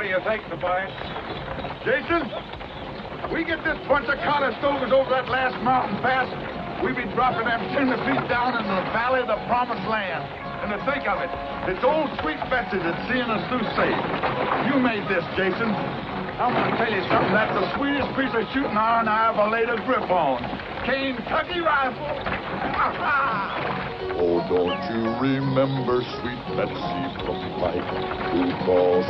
do you think, Tobias? Jason, we get this bunch of Conestogas over that last mountain pass, we be dropping them 10 feet down in the valley of the promised land. And to think of it, it's old sweet Betsy that's seeing us through safe. You made this, Jason. I'm going to tell you something. That's the sweetest piece of shooting iron I ever laid a grip on. Kentucky rifle. Oh, don't you remember sweet Betsy from Pike, who calls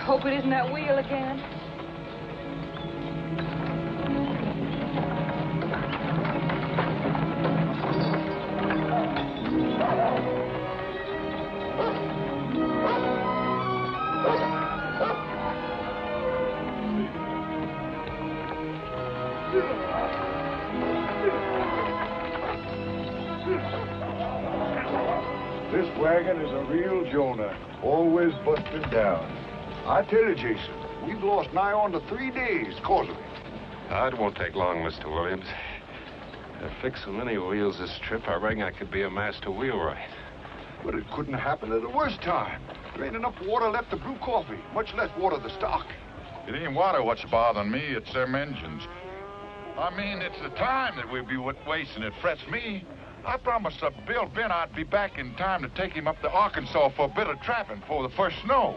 Hope it isn't that wheel again. This wagon is a real Jonah, always busted down. I tell you, Jason, we've lost nigh on to 3 days cause of it. It won't take long, Mr. Williams. I fixed so many wheels this trip, I reckon I could be a master wheelwright. But it couldn't happen at the worst time. There ain't enough water left to brew coffee, much less water to stock. It ain't water what's bothering me, it's them engines. I mean, it's the time that we'll be wasting. It frets me. I promised Bill Ben I'd be back in time to take him up to Arkansas for a bit of trapping before the first snow.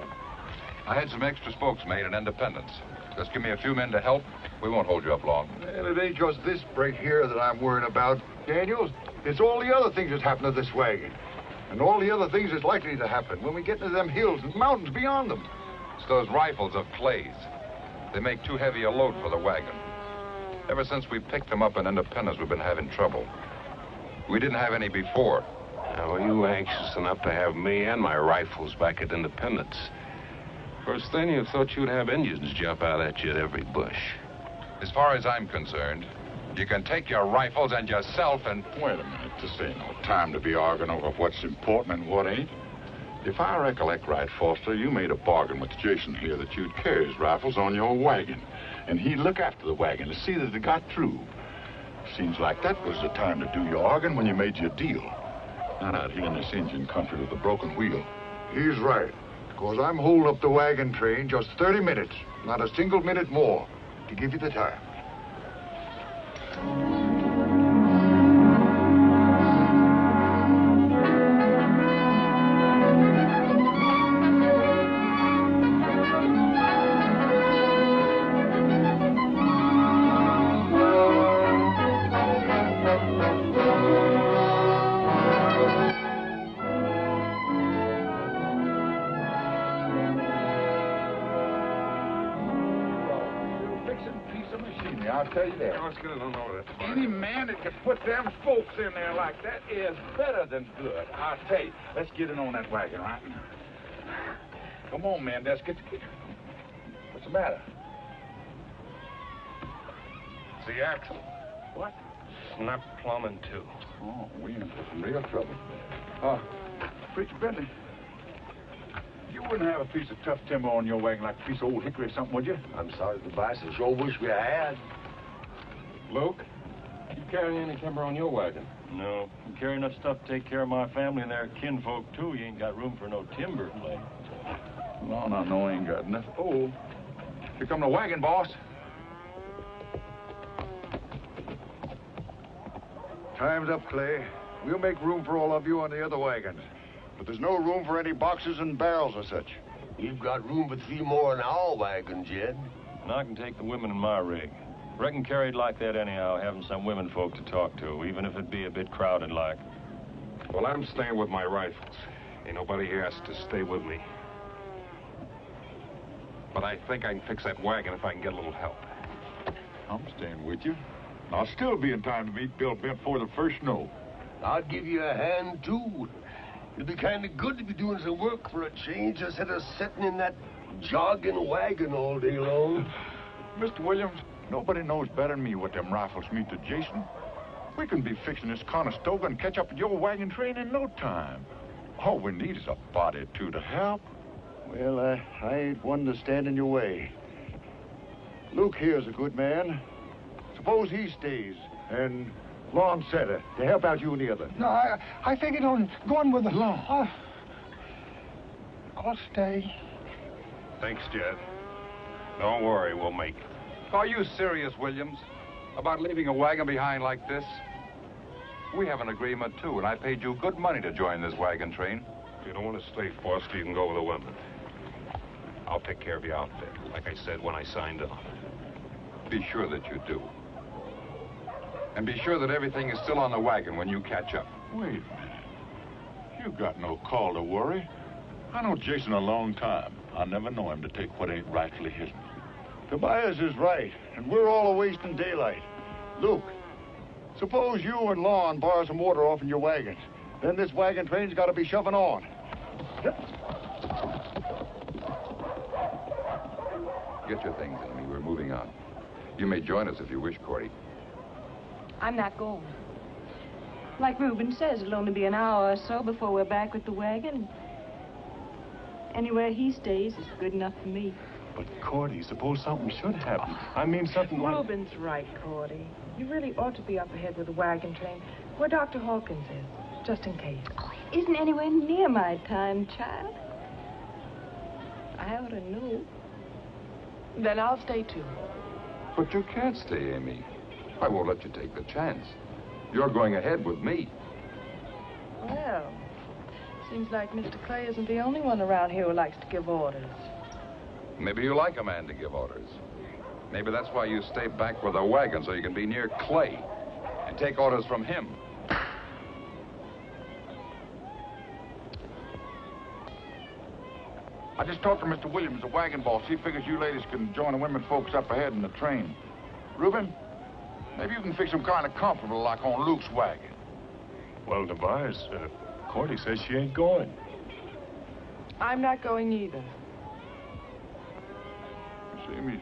I had some extra spokes made in Independence. Just give me a few men to help. We won't hold you up long. And it ain't just this break here that I'm worrying about, Daniels. It's all the other things that's happened to this wagon. And all the other things that's likely to happen when we get into them hills and mountains beyond them. It's those rifles of Clay's. They make too heavy a load for the wagon. Ever since we picked them up in Independence, we've been having trouble. We didn't have any before. Now, were you anxious enough to have me and my rifles back at Independence? First thing, you thought you'd have Indians jump out at you at every bush. As far as I'm concerned, you can take your rifles and yourself and... Wait a minute, this ain't no time to be arguing over what's important and what ain't. If I recollect right, Foster, you made a bargain with Jason here that you'd carry his rifles on your wagon, and he'd look after the wagon to see that it got through. Seems like that was the time to do your arguing when you made your deal. Not out here in this Indian country with a broken wheel. He's right. Because I'm holding up the wagon train just 30 minutes, not a single minute more, to give you the time. I'll tell you that. Let's get it on over that. Any man that can put them spokes in there like that is better than good. I'll tell you. Let's get it on that wagon, right? Come on, man. Let's get. What's the matter? It's the axle. What? not plumbing, too. Oh, we in for some real trouble. Preacher Bentley, you wouldn't have a piece of tough timber on your wagon like a piece of old hickory or something, would you? I'm sorry, Tobias. I sure wish we had. Luke, you carry any timber on your wagon? No, I'm carrying enough stuff to take care of my family and their kinfolk, too. You ain't got room for no timber, Clay. No, I ain't got nothing. Oh, here come the wagon, boss. Time's up, Clay. We'll make room for all of you on the other wagons. But there's no room for any boxes and barrels or such. We've got room for 3 more in our wagon, Jed. And I can take the women in my rig. Reckon carried like that anyhow, having some women folk to talk to, even if it be a bit crowded like. Well, I'm staying with my rifles. Ain't nobody here has to stay with me. But I think I can fix that wagon if I can get a little help. I'm staying with you. I'll still be in time to meet Bill Bent before the first snow. I'll give you a hand, too. It'd be kind of good to be doing some work for a change instead of sitting in that jogging wagon all day long. Mr. Williams, nobody knows better than me what them rifles mean to Jason. We can be fixing this Conestoga and catch up with your wagon train in no time. All we need is a body or two to help. Well, I ain't one to stand in your way. Luke here's a good man. Suppose he stays, and Lon Setter to help out you and the other. No, I figured on going with the law. I'll stay. Thanks, Jed. Don't worry, we'll make it. Are you serious, Williams, about leaving a wagon behind like this? We have an agreement, too, and I paid you good money to join this wagon train. If you don't want to stay, Foster, you can go with the women. I'll take care of your outfit, like I said when I signed on. Be sure that you do. And be sure that everything is still on the wagon when you catch up. Wait a minute. You got no call to worry. I know Jason a long time. I never know him to take what ain't rightfully his. Tobias is right, and we're all a-wasting daylight. Luke, suppose you and Lon borrow some water off in your wagons. Then this wagon train's got to be shoving on. Get your things, Amy. We're moving on. You may join us if you wish, Cordy. I'm not going. Like Reuben says, it'll only be an hour or so before we're back with the wagon. Anywhere he stays is good enough for me. But, Cordy, suppose something should happen. I mean, something like... Reuben's right, Cordy. You really ought to be up ahead with the wagon train, where Dr. Hawkins is, just in case. Oh, it isn't anywhere near my time, child. I ought to know. Then I'll stay, too. But you can't stay, Amy. I won't let you take the chance. You're going ahead with me. Well, seems like Mr. Clay isn't the only one around here who likes to give orders. Maybe you like a man to give orders. Maybe that's why you stay back with the wagon, so you can be near Clay and take orders from him. I just talked to Mr. Williams, the wagon boss. He figures you ladies can join the women folks up ahead in the train. Reuben, maybe you can fix them kind of comfortable like on Luke's wagon. Well, Tobias, Cordy says she ain't going. I'm not going either. See, Amy,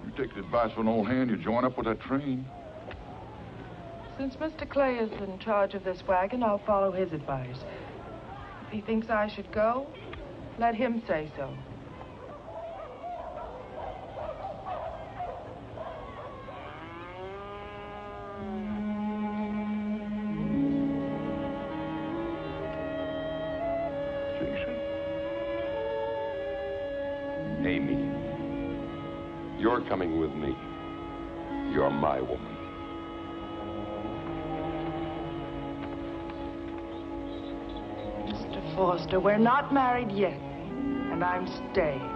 you take the advice from an old hand, you join up with that train. Since Mr. Clay is in charge of this wagon, I'll follow his advice. If he thinks I should go, let him say so. Jason? Amy, you're coming with me. You're my woman. Mr. Foster, we're not married yet, and I'm staying.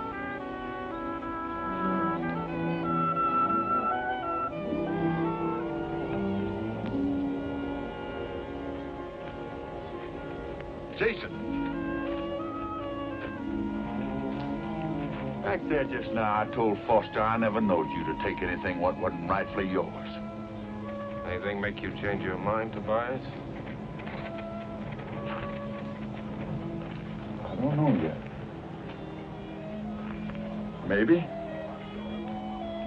Jason. Back there just now, I told Foster I never knowed you to take anything what wasn't rightfully yours. Anything make you change your mind, Tobias? I don't know yet. Maybe.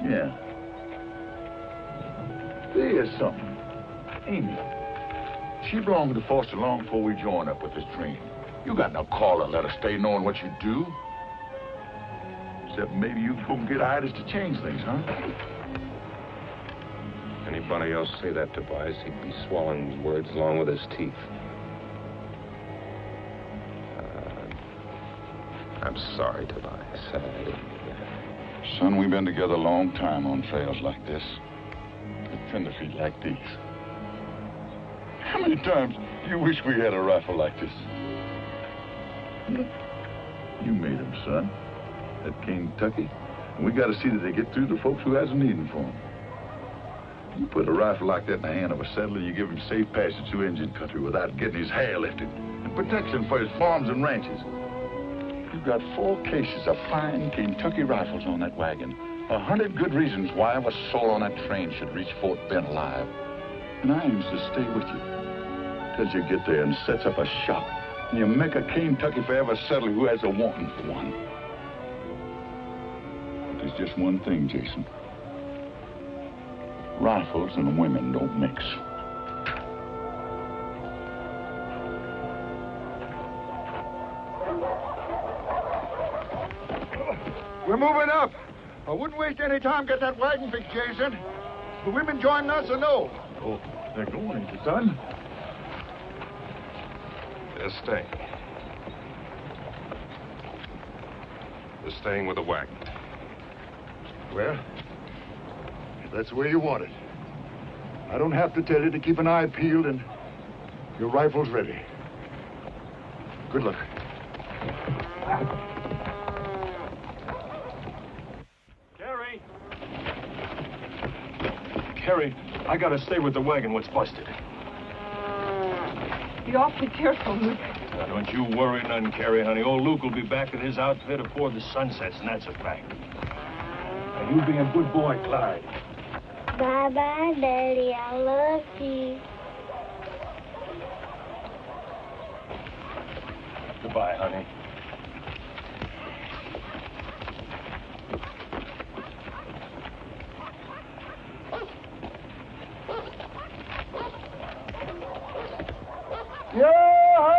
Yeah. There's something. Amy. She belonged to Foster long before we joined up with this train. You got no call to let her stay knowing what you do. Except maybe you can go and get Idas to change things, huh? Anybody else say that, Tobias, he'd be swallowing his words along with his teeth. I'm sorry, Tobias. Son, we've been together a long time on trails like this. With tenderfeet like these. How many times do you wish we had a rifle like this? You made them, son. At Kentucky. And we got to see that they get through to folks who hasn't need them for them. You put a rifle like that in the hand of a settler, you give him safe passage through Indian country without getting his hair lifted. And protection for his farms and ranches. You've got 4 cases of fine Kentucky rifles on that wagon. 100 good reasons why a soul on that train should reach Fort Bend alive. And I aims to stay with you till you get there and sets up a shop. And you make a Kentucky forever settler who has a wanting for one. But there's just one thing, Jason. Rifles and women don't mix. We're moving up. I wouldn't waste any time getting that wagon fixed, Jason. The women joining us or no? Oh, they're going, ain't they, son? They're staying. They're staying with the wagon. Well, if that's the way you want it. I don't have to tell you to keep an eye peeled and your rifles ready. Good luck. Carrie, I gotta stay with the wagon what's busted. Be awfully careful, Luke. Now, don't you worry none, Carrie, honey. Old Luke will be back in his outfit before the sun sets, and that's a fact. And you be a good boy, Clyde. Bye-bye, Daddy. I love you. Goodbye, honey. Yo-ho!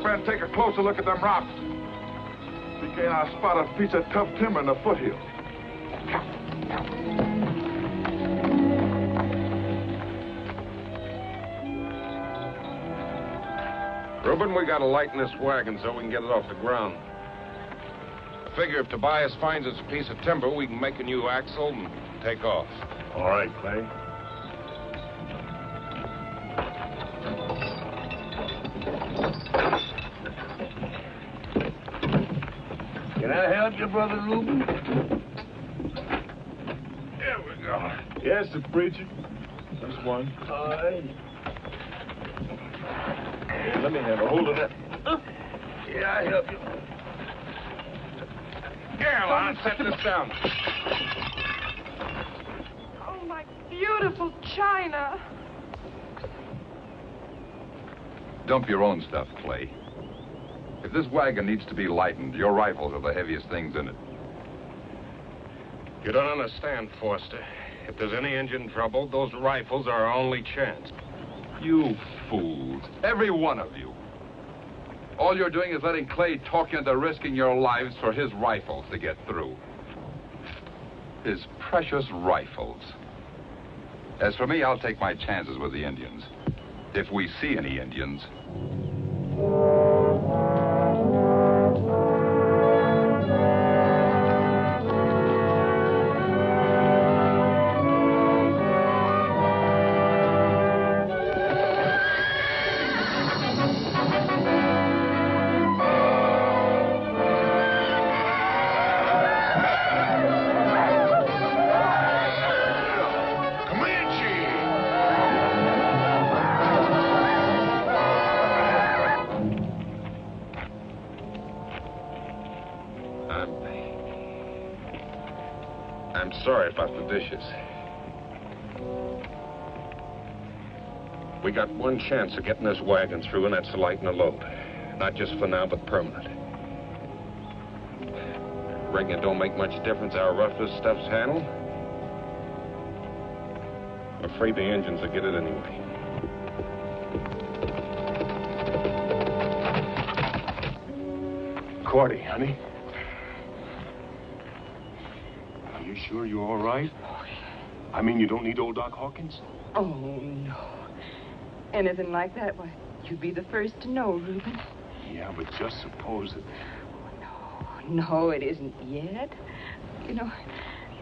And take a closer look at them rocks. See, can't I spot a piece of tough timber in the foothill? Reuben, we gotta lighten this wagon so we can get it off the ground. I figure if Tobias finds us a piece of timber, we can make a new axle and take off. All right, Clay. Can I help you, Brother Reuben? There we go. Yes, the preacher. This one. All right. Here, let me have a hold of that. Yeah, I help you. Caroline, set this down. Oh, my beautiful china. Dump your own stuff, Clay. If this wagon needs to be lightened, your rifles are the heaviest things in it. You don't understand, Foster. If there's any engine trouble, those rifles are our only chance. You fools. Every one of you. All you're doing is letting Clay talk you into risking your lives for his rifles to get through. His precious rifles. As for me, I'll take my chances with the Indians. If we see any Indians. I'm sorry about the dishes. We got one chance of getting this wagon through, and that's to lighten the load. Not just for now, but permanent. Reckon it don't make much difference how rough this stuff's handled. I'm afraid the engines will get it anyway. Cordy, honey. Are you sure you're all right? I mean, you don't need old Doc Hawkins? Oh, no. Anything like that, why, you'd be the first to know, Reuben. Yeah, but just suppose it... No, it isn't yet. You know,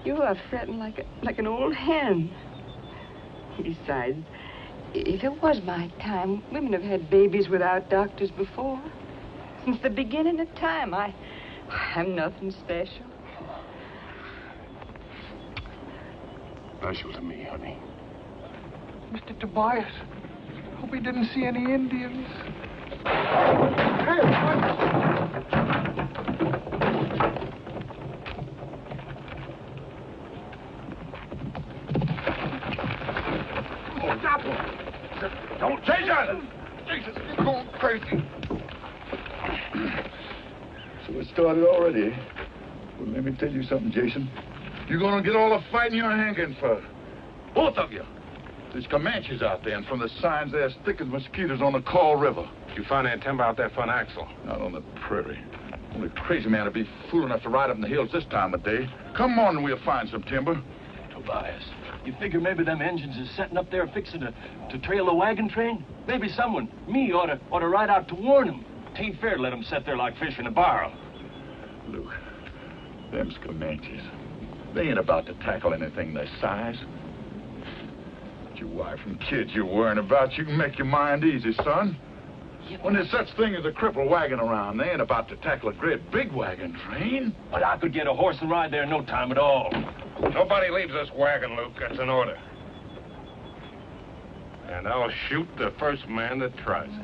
you are fretting like an old hen. Besides, if it was my time, women have had babies without doctors before. Since the beginning of time, I'm nothing special. Special to me, honey. Mr. Tobias, hope he didn't see any Indians. Stop him! Don't, Jason! Jesus, you're going crazy. So it started already, eh? Well, let me tell you something, Jason. You're gonna get all the fighting you're hankering for. Both of you. There's Comanches out there, and from the signs, they're as thick as mosquitoes on the Call River. You find that timber out there for an axle? Not on the prairie. Only a crazy man would be fool enough to ride up in the hills this time of day. Come on and we'll find some timber. Tobias, you figure maybe them engines is setting up there fixing to trail the wagon train? Maybe someone, me, ought to ride out to warn them. Tain't fair to let them sit there like fish in a barrel. Luke, them's Comanches. They ain't about to tackle anything their size. But your wife and kids you're worrying about, you can make your mind easy, son. When there's such thing as a crippled wagon around, they ain't about to tackle a great big wagon train. But I could get a horse and ride there in no time at all. Nobody leaves this wagon, Luke. That's an order. And I'll shoot the first man that tries it.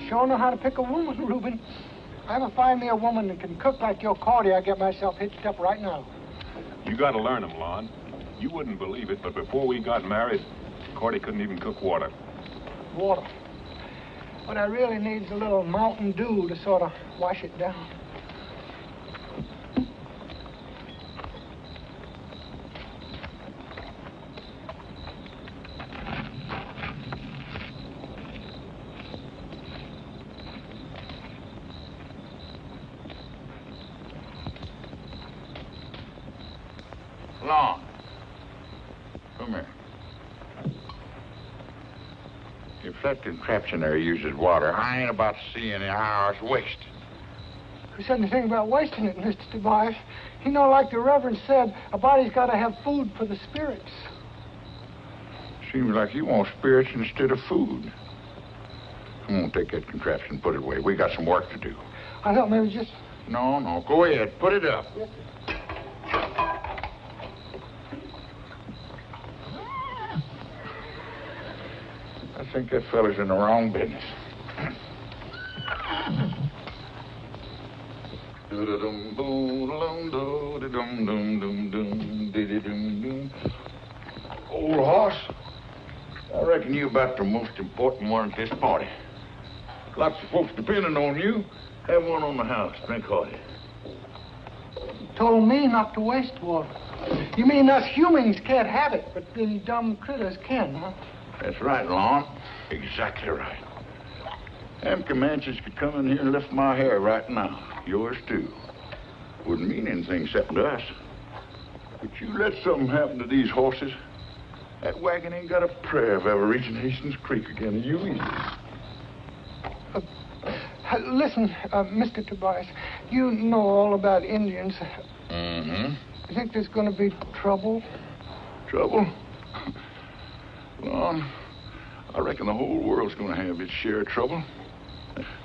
Sure know how to pick a woman, Reuben. If I ever find me a woman that can cook like your Cordy, I get myself hitched up right now. You gotta learn them, Lon. You wouldn't believe it, but before we got married, Cordy couldn't even cook water. Water. What I really need is a little Mountain Dew to sort of wash it down. Lon, come here. If that contraption there uses water, I ain't about to see any hours waste. Who said anything about wasting it, Mr. Tobias? You know, like the Reverend said, a body's got to have food for the spirits. Seems like you want spirits instead of food. Come on, take that contraption and put it away. We got some work to do. I thought maybe just... No, go ahead. Put it up. Yes. I think that fella's in the wrong business. Old horse, I reckon you're about the most important one at this party. Lots of folks depending on you. Have one on the house. Drink hearty. Told me not to waste water. You mean us humans can't have it, but them dumb critters can, huh? That's right, Lon. Exactly right. Them Comanches could come in here and lift my hair right now. Yours, too. Wouldn't mean anything except to us. But you let something happen to these horses, that wagon ain't got a prayer of ever reaching Hastings Creek again, you either. Listen, Mr. Tobias, you know all about Indians. Mm-hmm. You think there's going to be trouble? Trouble? Lon, I reckon the whole world's going to have its share of trouble.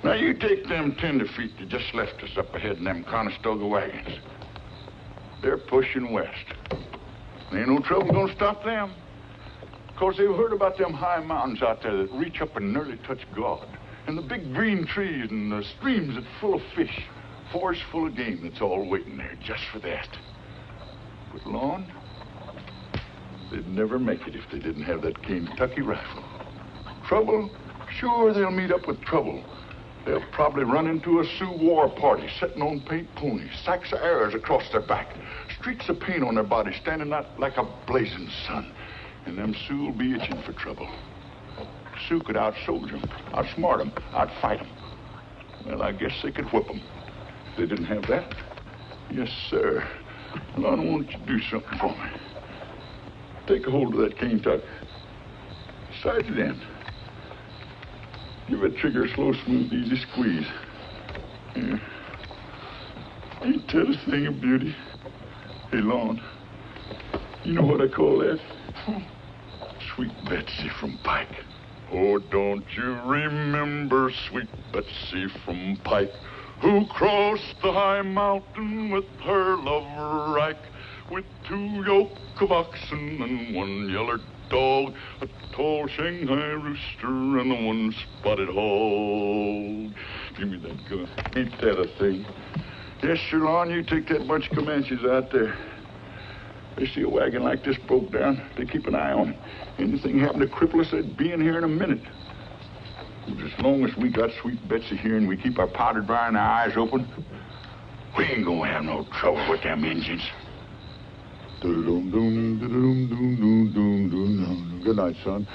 Now, you take them tenderfeet that just left us up ahead in them Conestoga wagons. They're pushing west. There ain't no trouble going to stop them. Because they've heard about them high mountains out there that reach up and nearly touch God. And the big green trees and the streams that's full of fish. Forests full of game that's all waiting there just for that. But, Lon, they'd never make it if they didn't have that Kentucky rifle. Trouble? Sure, they'll meet up with trouble. They'll probably run into a Sioux war party sitting on paint ponies, sacks of arrows across their back, streaks of paint on their bodies, standing out like a blazing sun. And them Sioux will be itching for trouble. Sioux could out-soldier them, outsmart them, outfight them. Well, I guess they could whip them. If they didn't have that, yes, sir. Lon, won't you do something for me? Take a hold of that cane tuck. Side it in. Give that trigger a slow, smooth, easy squeeze. Yeah. Ain't that a thing of beauty? Hey, Lon, you know what I call that? Sweet Betsy from Pike. Oh, don't you remember sweet Betsy from Pike, who crossed the high mountain with her lover Ike, with 2 yoke of oxen and 1 yeller dog, a tall Shanghai rooster and a 1 spotted hog. Give me that gun. Ain't that a thing? Yes, sir, Lon, you take that bunch of Comanches out there. They see a wagon like this broke down, they keep an eye on it. Anything happen to cripple us, they'd be in here in a minute. But as long as we got Sweet Betsy here and we keep our powder dry and our eyes open, we ain't gonna have no trouble with them Indians. Good night, son.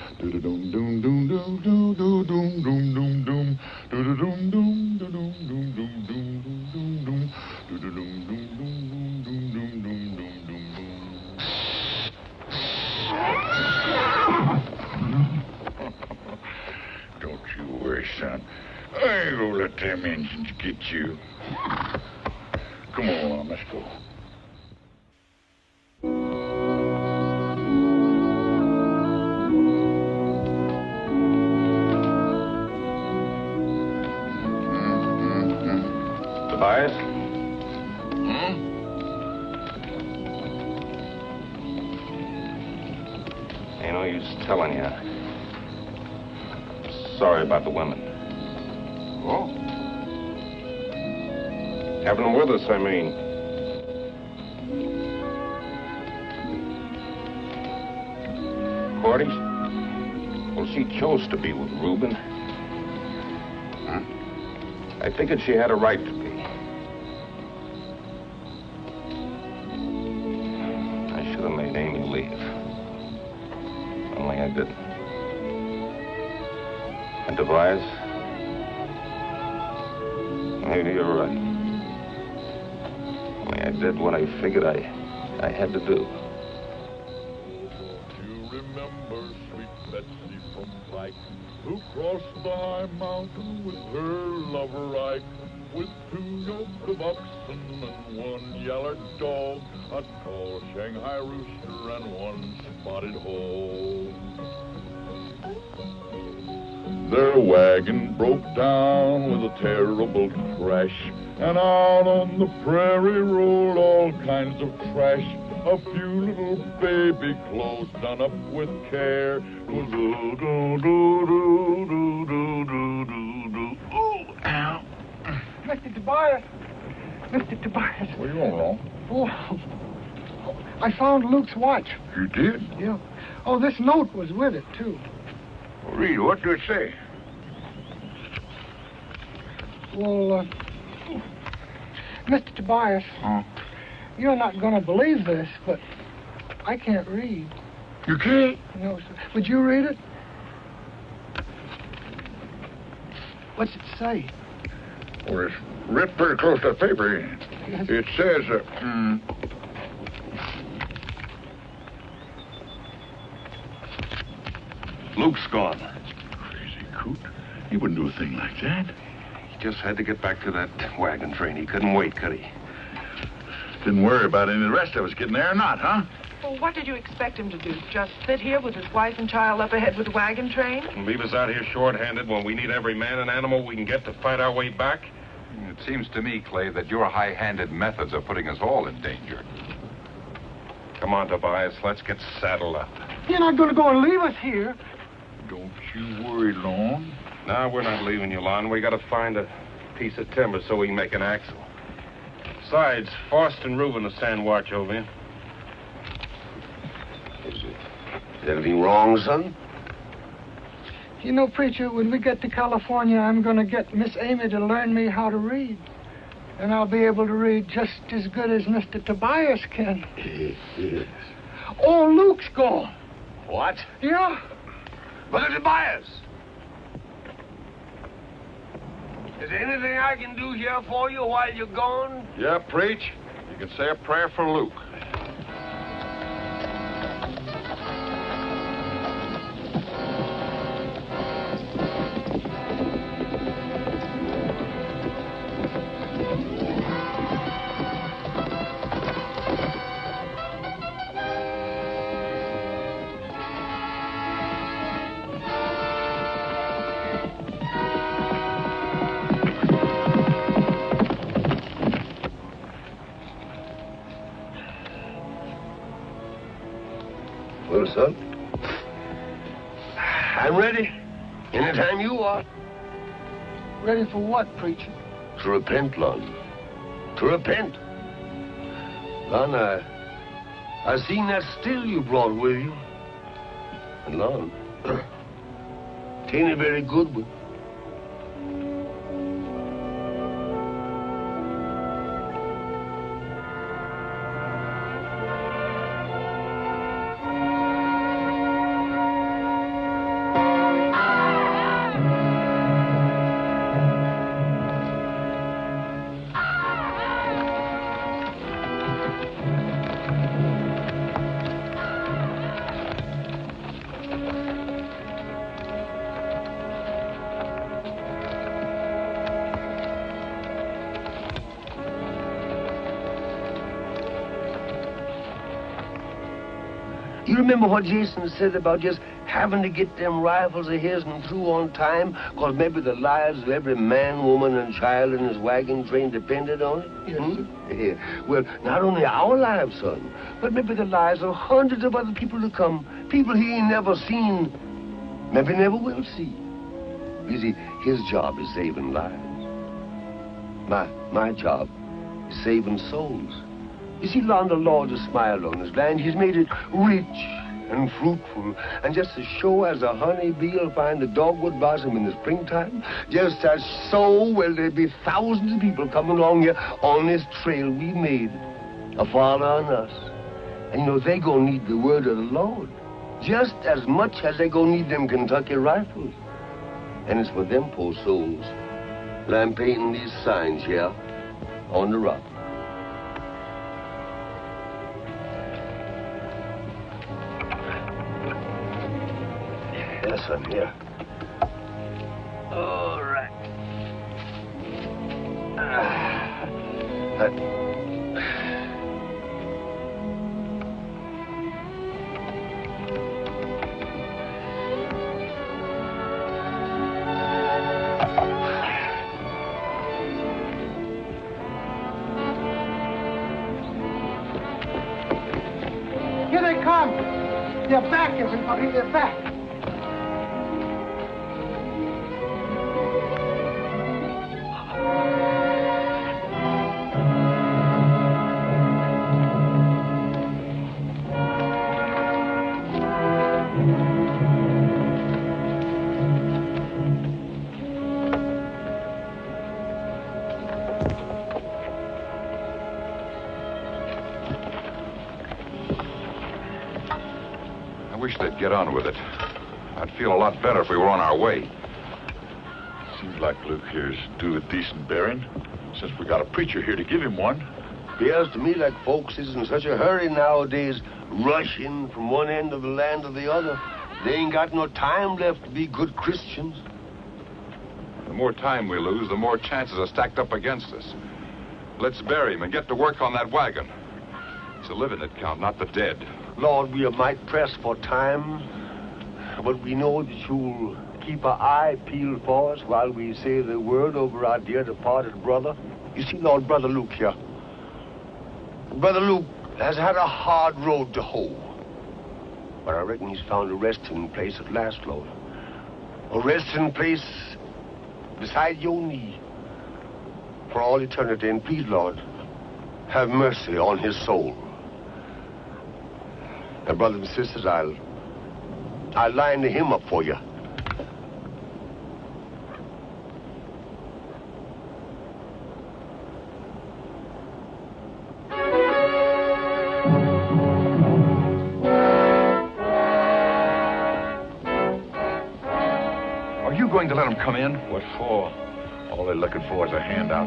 Don't you worry, son. I ain't gonna let them Indians get you. Come on, let's go. Tobias? Ain't no use telling you. Sorry about the women. Oh? Having them with us, I mean. Cordy? Well, she chose to be with Reuben. Huh? I figured she had a right to be. I should have made Amy leave. Only I didn't. And Tobias, maybe you're right. Only I did what I figured I had to do. You remember Sweet Betsy from Pike, who crossed the high mountain with her lover Ike, with 2 yoke of oxen and 1 yeller dog, a tall Shanghai rooster and 1 spotted hog. Their wagon broke down with a terrible crash, and out on the prairie rolled all kinds of trash. A few little baby clothes done up with care. Mr. Tobias, Mr. Tobias. Where you going, Lon? Oh, I found Luke's watch. You did? Yeah. Oh, this note was with it, too. Read, what did it say? Well, Mr. Tobias, Huh? you're not going to believe this, but I can't read. You can't? No, sir. Would you read it? What's it say? Well, it's written pretty close to the paper. Yes. It says, Luke's gone. Crazy coot. He wouldn't do a thing like that. He just had to get back to that wagon train. He couldn't wait, could he? Didn't worry about any of the rest of us getting there or not, huh? Well, what did you expect him to do? Just sit here with his wife and child up ahead with the wagon train? And leave us out here short-handed when we need every man and animal we can get to fight our way back? It seems to me, Clay, that your high-handed methods are putting us all in danger. Come on, Tobias. Let's get saddled up. You're not going to go and leave us here. Don't you worry, Lon. No, we're not leaving you, Lon. We got to find a piece of timber so we can make an axle. Besides, Faust and Reuben will stand watch over you. Is anything wrong, son? You know, preacher, when we get to California, I'm going to get Miss Amy to learn me how to read. And I'll be able to read just as good as Mr. Tobias can. Yes. Oh, Luke's gone. What? Yeah. Brother Tobias! Is there anything I can do here for you while you're gone? Yeah, preach. You can say a prayer for Luke. Well, son, I'm ready. Anytime you are. Ready for what, preacher? To repent, Lon. To repent. Lon, I seen that still you brought with you. And Lon, tain't a very good one. You remember what Jason said about just having to get them rifles of his and through on time, because maybe the lives of every man, woman, and child in his wagon train depended on it? Yes, sir. Yeah. Well, not only our lives, son, but maybe the lives of hundreds of other people to come, people he ain't never seen, maybe never will see. You see, his job is saving lives. My job is saving souls. You see, Lon, the Lord has smiled on his land. He's made it rich and fruitful. And just as sure as a honeybee will find the dogwood blossom in the springtime, just as so will there be thousands of people coming along here on this trail we made, a father on us. And, you know, they gonna need the word of the Lord just as much as they gonna need them Kentucky rifles. And it's for them poor souls that I'm painting these signs here on the rock. Yes, son, here. All right. Here they come. They're back, everybody. They're back. wish they'd get on with it. I'd feel a lot better if we were on our way. Seems like Luke here's due a decent bearing, since we got a preacher here to give him one. Appears to me like folks is in such a hurry nowadays, rushing from one end of the land to the other. They ain't got no time left to be good Christians. The more time we lose, the more chances are stacked up against us. Let's bury him and get to work on that wagon. It's the living that count, not the dead. Lord, we might press for time, but we know that you'll keep our eye peeled for us while we say the word over our dear departed brother. You see, Lord, Brother Luke here. Brother Luke has had a hard road to hoe. But I reckon he's found a resting place at last, Lord. A resting place beside your knee for all eternity. And please, Lord, have mercy on his soul. Now, brothers and sisters, I'll line the hymn up for you. Are you going to let them come in? What for? All they're looking for is a handout.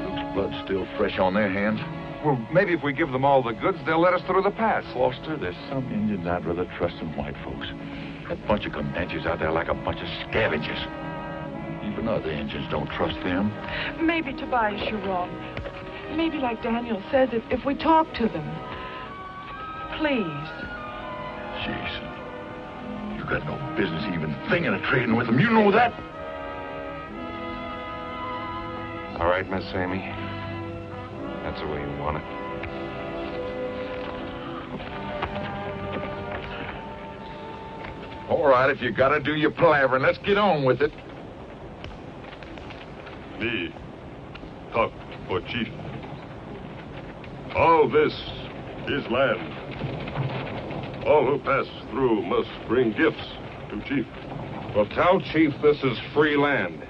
Luke's blood's still fresh on their hands. Well, maybe if we give them all the goods, they'll let us through the pass. Foster, there's some Indians I'd rather trust than white folks. That bunch of Comanches out there like a bunch of scavengers. Even other Indians don't trust them. Maybe, Tobias, you're wrong. Maybe, like Daniel says, if we talk to them. Please. Jason, you got no business even thinking of trading with them. You know that? All right, Miss Amy. That's the way you want it. All right, if you gotta do your palavering, let's get on with it. Me, talk for chief. All this is land. All who pass through must bring gifts to chief. Well, tell chief this is free land.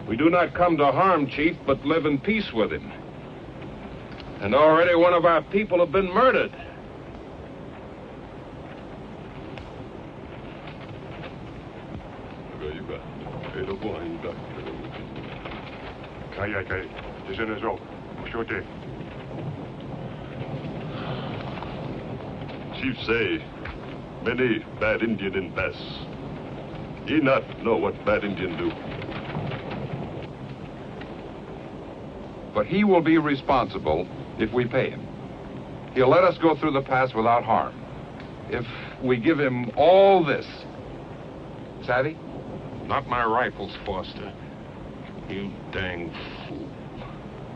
We do not come to harm chief, but live in peace with him. And already one of our people have been murdered. Chief say, many bad Indian in pass. Ye not know what bad Indian do. But he will be responsible if we pay him. He'll let us go through the pass without harm. If we give him all this. Savvy? Not my rifles, Foster. You dang fool.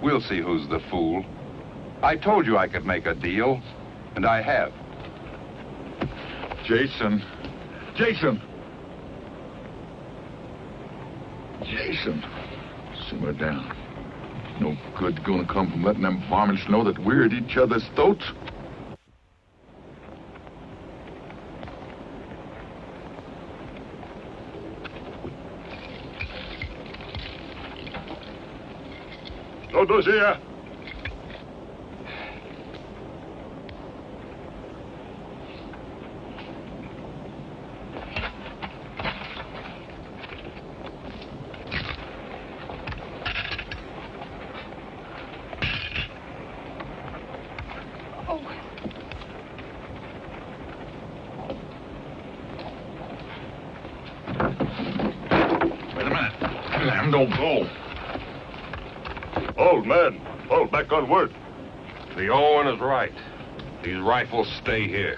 We'll see who's the fool. I told you I could make a deal, and I have. Jason. Jason! Jason. Simmer down. No good gonna come from letting them varmints know that we're at each other's throats. Todos here. Don't go. Old man, fall back on word. The old one is right. These rifles stay here.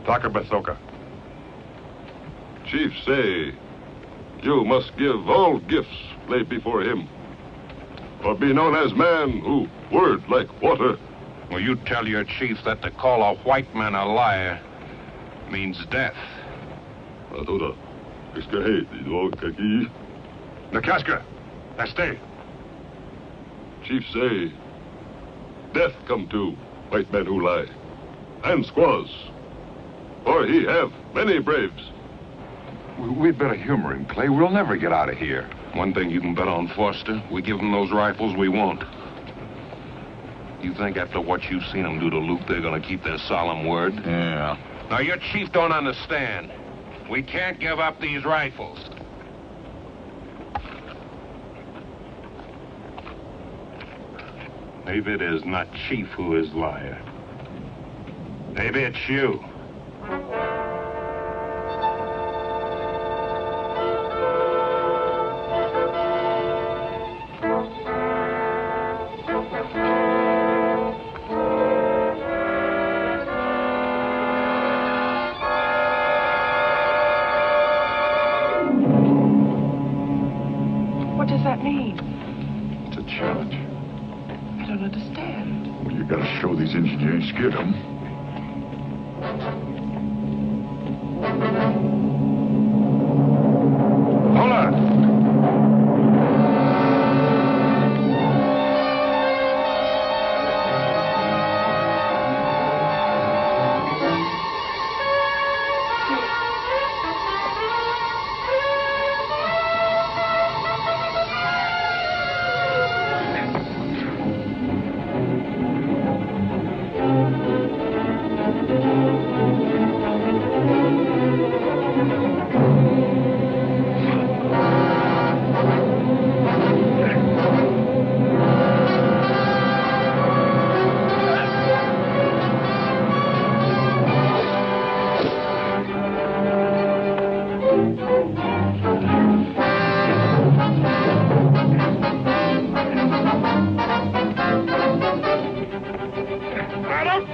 Takabasoka. Chief say, you must give all gifts laid before him, or be known as man who word like water. Will you tell your chief that to call a white man a liar means death? Nakaska, I stay. Chief say, death come to white men who lie, and squaws, for he have many braves. We'd better humor him, Clay. We'll never get out of here. One thing you can bet on, Foster, we give them those rifles we want. You think after what you've seen them do to Luke, they're going to keep their solemn word? Yeah. Now, your chief don't understand. We can't give up these rifles. Maybe it is not Chief who is liar. Maybe it's you. What does that mean? It's a challenge. I don't understand. Well, you gotta show these Indians you ain't scared of them. Hold on.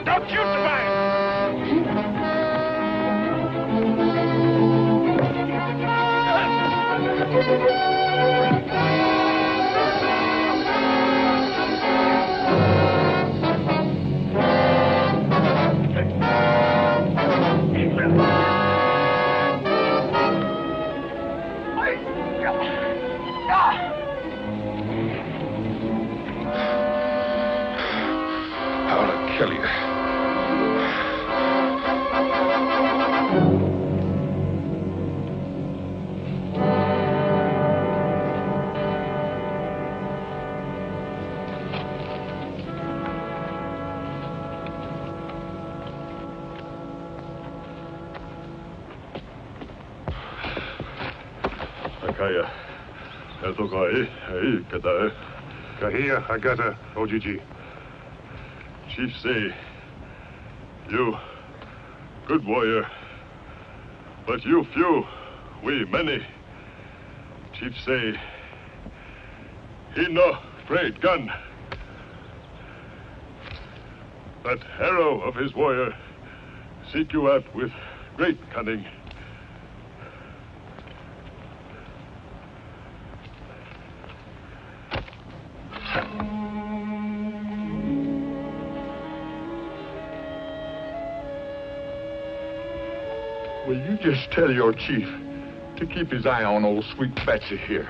Don't shoot, Tobias! I'll kill you. Akaya. Etokai. Hey, Kata. Kahia, Agata, OGG. Chief say, you good warrior, but you few, we many. Chief say, he no afraid gun. That arrow of his warrior seek you out with great cunning. Will you just tell your chief to keep his eye on old sweet Betsy here?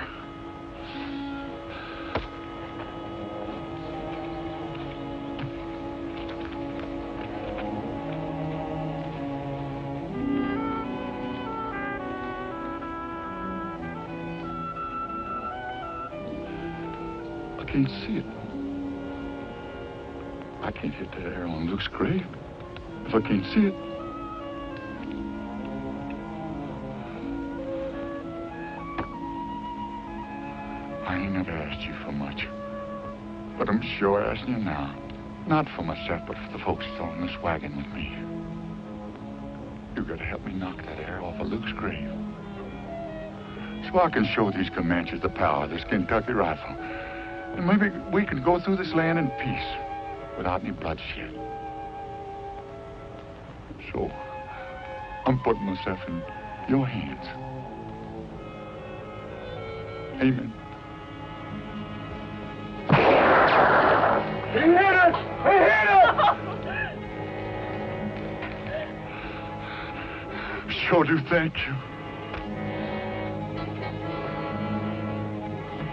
I can't see it. I can't hit that arrow on Luke's grave if I can't see it. I ain't never asked you for much, but I'm sure asking you now. Not for myself, but for the folks still in this wagon with me. You gotta help me knock that arrow off of Luke's grave, so I can show these Comanches the power of this Kentucky rifle, and maybe we can go through this land in peace without any bloodshed. So I'm putting myself in your hands. Amen. He hit us! He hit us! Sure do thank you.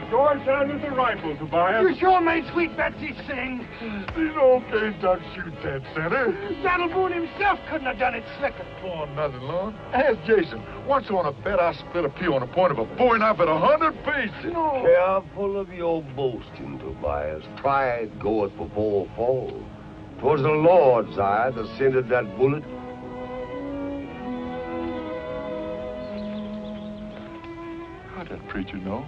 Go Go inside with the rifle, Tobias. You sure made Sweet Betsy sing. These old days don't shoot that center. Donald Boone himself couldn't have done it slicker. Oh, nothing, Lord. Ask Jason. Once on a bet, I split a pea on the point of a bowie knife at 100 pieces. No. Careful of your boasting, Tobias. Pride goeth before a fall. 'Twas the Lord's eye that scented that bullet. How'd that preacher know?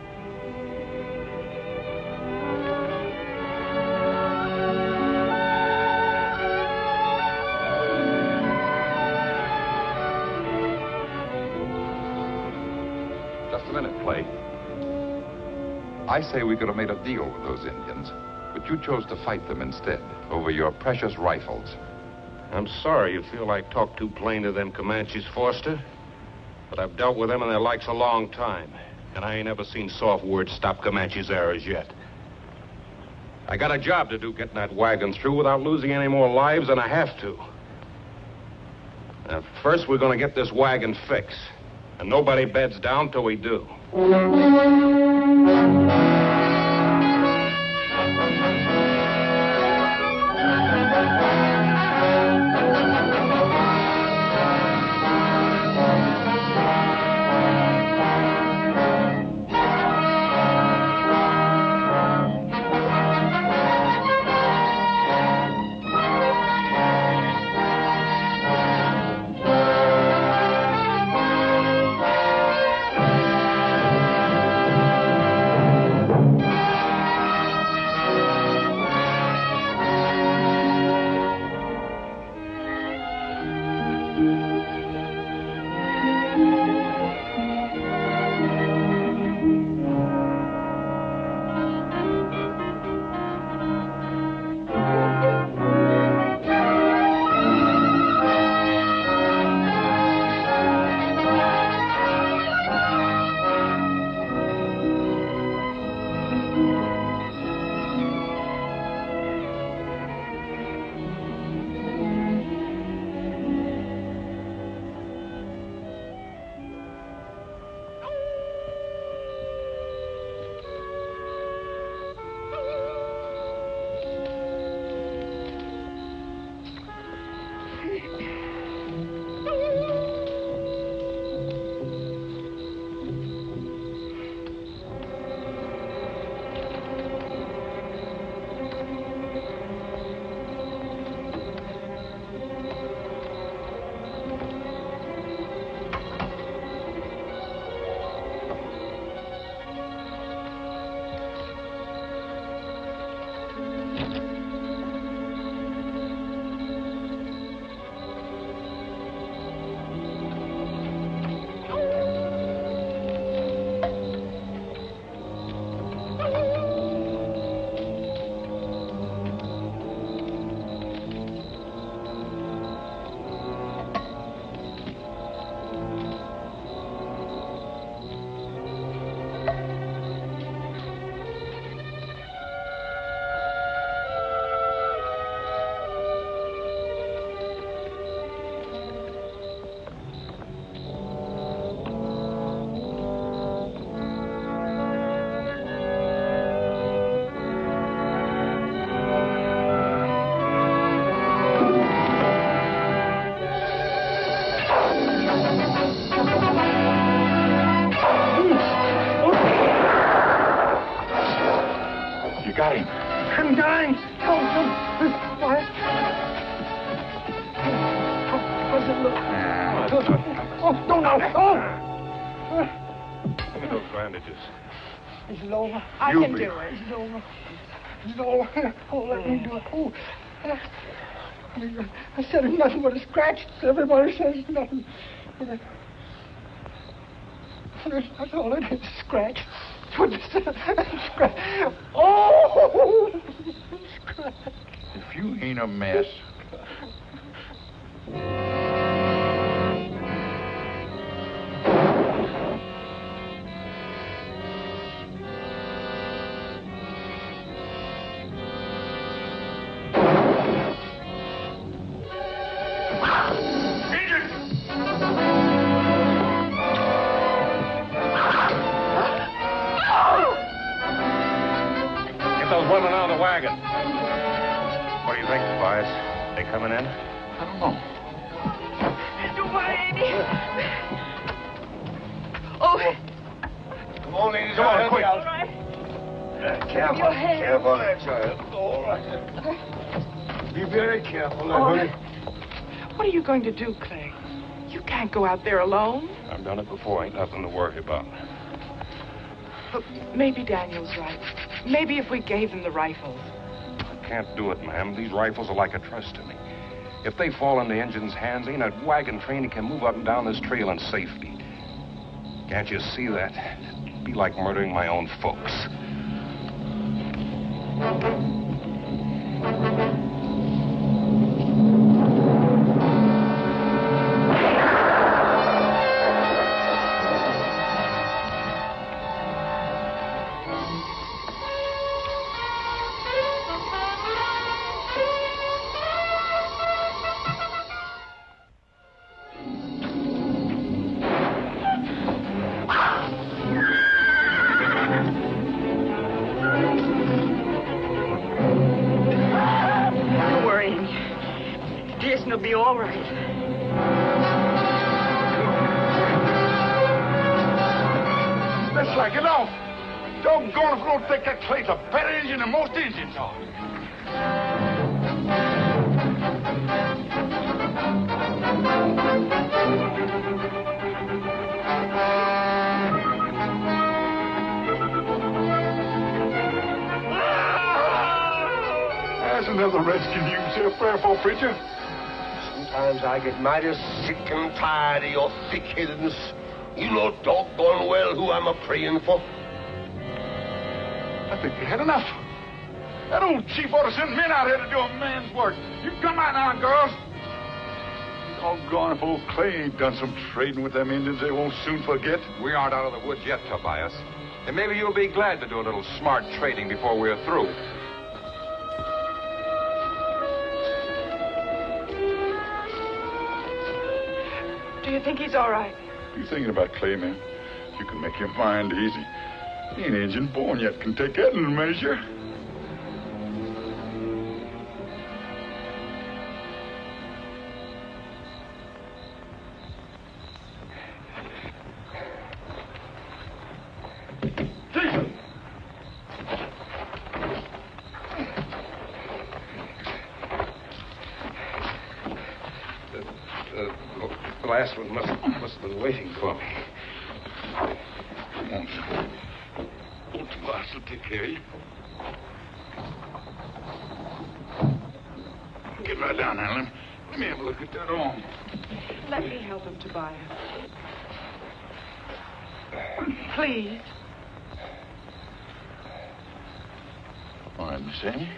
Just a minute, Clay. I say we could have made a deal with those Indians, but you chose to fight them instead over your precious rifles. I'm sorry you feel I talk too plain to them Comanches, Foster. But I've dealt with them and their likes a long time. And I ain't ever seen soft words stop Comanches' errors yet. I got a job to do getting that wagon through without losing any more lives than I have to. Now, first, we're going to get this wagon fixed. And nobody beds down till we do. Got him. I'm dying. What? How's it look? Oh, no, no. Oh! Give me those bandages. It's over. I can do it. It's over. It's over. Oh, let me do it. Oh. I said it's nothing but a scratch. Everybody says it's nothing. That's all it is, scratch. Scratch. Oh! Scratch. If you ain't a mess. them another wagon. What do you think, Tobias? They coming in? I don't know. Don't worry, Amy. Oh. Come on, ladies. Come on, quick. All right. Careful. Your hand. Careful there, child. All right. Be very careful, honey. What are you going to do, Clay? You can't go out there alone. I've done it before. Ain't nothing to worry about. Look, maybe Daniel's right. Maybe if we gave them the rifles. I can't do it, ma'am. These rifles are like a trust to me. If they fall in the engine's hands, ain't a wagon train that can move up and down this trail in safety. Can't you see that? It'd be like murdering my own folks. Jason will be all right. Let's slack it off. Doggone if we don't think that Clay's a better engine than most engines are. There's another rescue you say a prayer for, preacher. Sometimes I get mighty sick and tired of your thick-headedness. You know doggone well who I'm a-praying for. I think you had enough. That old chief ought to send men out here to do a man's work. You come out now, girls. Doggone if old Clay ain't done some trading with them Indians they won't soon forget. We aren't out of the woods yet, Tobias. And maybe you'll be glad to do a little smart trading before we're through. Do you think he's all right? You thinking about Clay, man? You can make your mind easy. He ain't Injun born yet, can take that in measure. Jason! The last one must have been waiting for me. Come on, son. Old Tobias will take care of you. Get right down now. Let me have a look at that arm. Let me help him, Tobias. Please. All right, Miss Amy.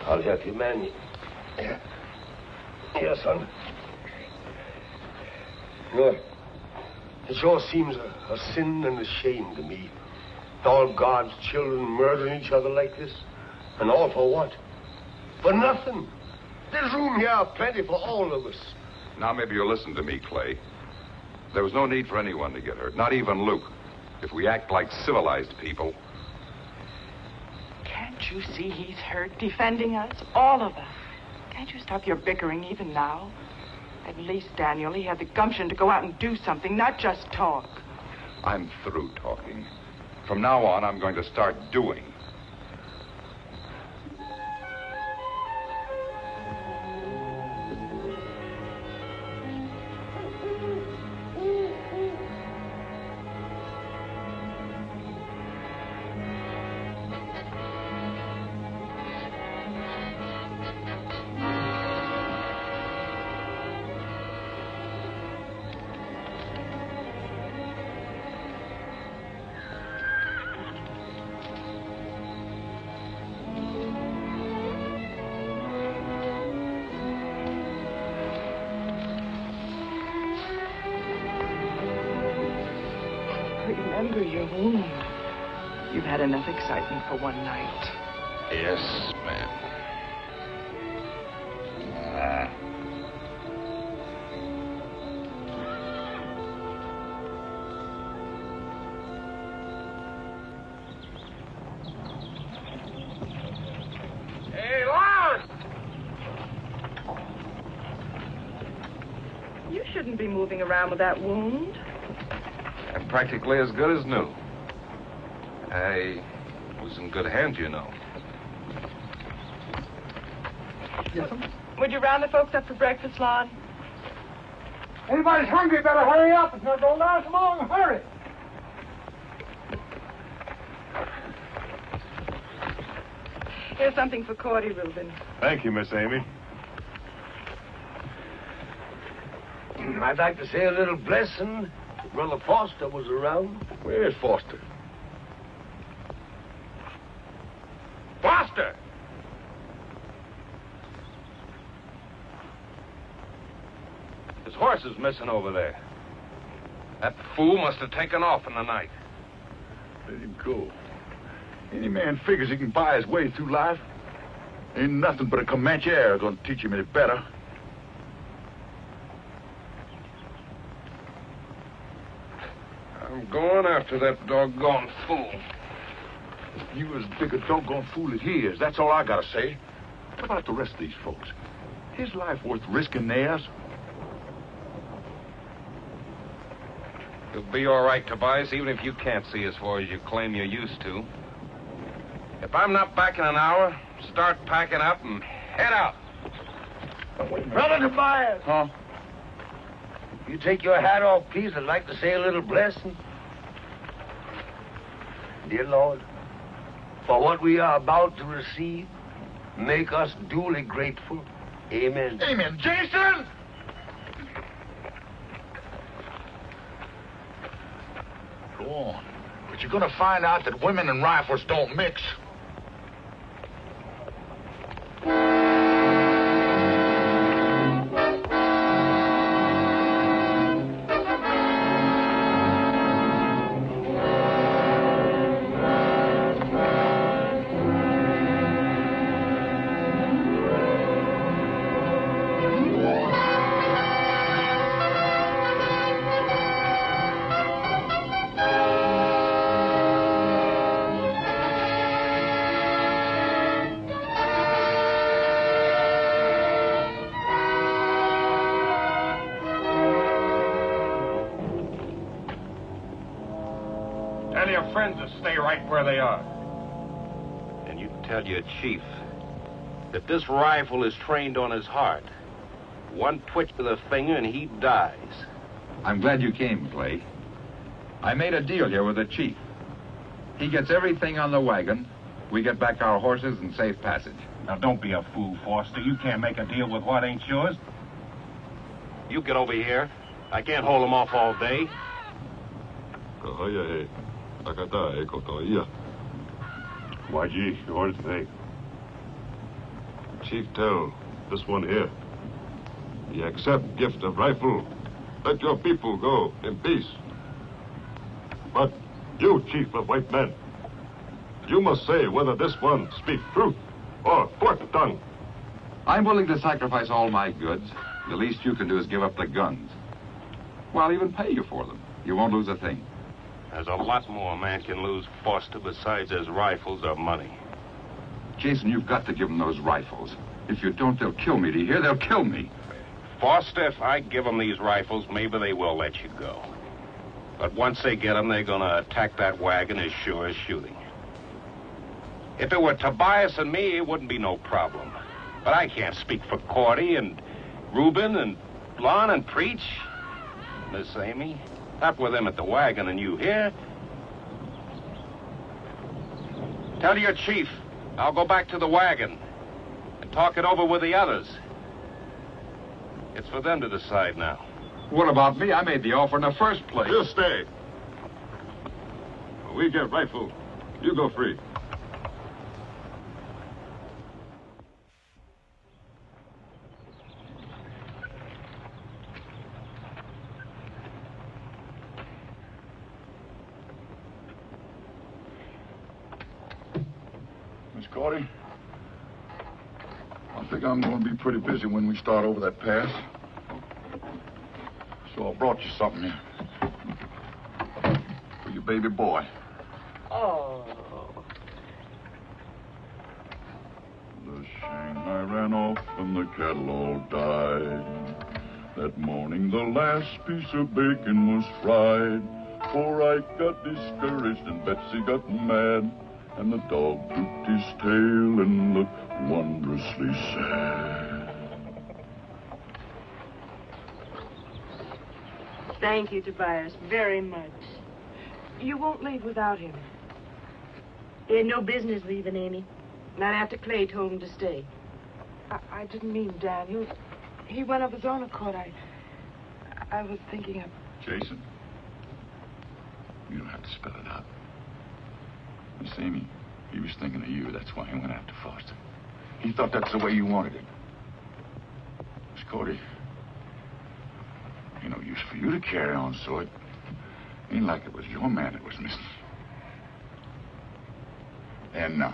I'll help you, man. Here, son. Look, it sure seems a sin and a shame to me. All God's children murdering each other like this. And all for what? For nothing. There's room here plenty for all of us. Now maybe you'll listen to me, Clay. There was no need for anyone to get hurt, not even Luke. If we act like civilized people. Can't you see he's hurt, defending us, all of us? Can't you stop your bickering even now? At least, Daniel, he had the gumption to go out and do something, not just talk. I'm through talking. From now on, I'm going to start doing. Remember your wound. You've had enough excitement for one night. Yes, ma'am. Hey, Lars! You shouldn't be moving around with that wound. I'm practically as good as new. I was in good hands, you know. Yes, sir. Would you round the folks up for breakfast, Lon? Anybody's hungry, better hurry up. It's going to go down. Come on, hurry. Here's something for Cordy, Reuben. Thank you, Miss Amy. I'd like to say a little blessing if Brother Foster was around. Where's Foster? Foster! His horse is missing over there. That fool must have taken off in the night. Let him go. Any man figures he can buy his way through life. Ain't nothing but a Comanche air gonna teach him any better. I'm going after that doggone fool. You as big a doggone fool as he is. That's all I gotta say. What about the rest of these folks? His life worth risking theirs? You'll be all right, Tobias, even if you can't see as far as you claim you're used to. If I'm not back in an hour, start packing up and head out. Brother Tobias! Huh? You take your hat off, please. I'd like to say a little blessing. Dear Lord, for what we are about to receive, make us duly grateful. Amen. Amen. Jason! Go on. But you're gonna find out that women and rifles don't mix. Tell your friends to stay right where they are. And you tell your chief that this rifle is trained on his heart. One twitch of the finger and he dies. I'm glad you came, Clay. I made a deal here with the chief. He gets everything on the wagon. We get back our horses and safe passage. Now, don't be a fool, Foster. You can't make a deal with what ain't yours. You get over here. I can't hold him off all day. Waji, yours thing. Chief tell this one here. Ye accept gift of rifle. Let your people go in peace. But you, chief of white men, you must say whether this one speak truth or forked tongue. I'm willing to sacrifice all my goods. The least you can do is give up the guns. Well, I'll even pay you for them. You won't lose a thing. There's a lot more a man can lose, Foster, besides his rifles or money. Jason, you've got to give them those rifles. If you don't, they'll kill me. Do you hear? They'll kill me. Foster, if I give them these rifles, maybe they will let you go. But once they get them, they're going to attack that wagon as sure as shooting. If it were Tobias and me, it wouldn't be no problem. But I can't speak for Cordy and Reuben and Lon and Preach. Miss Amy, not with them at the wagon and you here. Tell your chief I'll go back to the wagon and talk it over with the others. It's for them to decide now. What about me? I made the offer in the first place. You stay. When we get rifle, you go free. Miss Cordy, I think I'm going to be pretty busy when we start over that pass. So I brought you something here. For your baby boy. Oh. The Shanghai ran off and the cattle all died. That morning the last piece of bacon was fried. Poor Ike got discouraged and Betsy got mad. And the dog drooped his tail and looked wondrously sad. Thank you, Tobias, very much. You won't leave without him. He had no business leaving, Amy. Not after Clay told him to stay. I didn't mean Daniel. He went of his own accord. I was thinking of... Jason, you don't have to spell it out. Miss Amy, he was thinking of you. That's why he went after Foster. He thought that's the way you wanted it. Miss Cody, ain't no use for you to carry on so it ain't like it was your man that was missing. And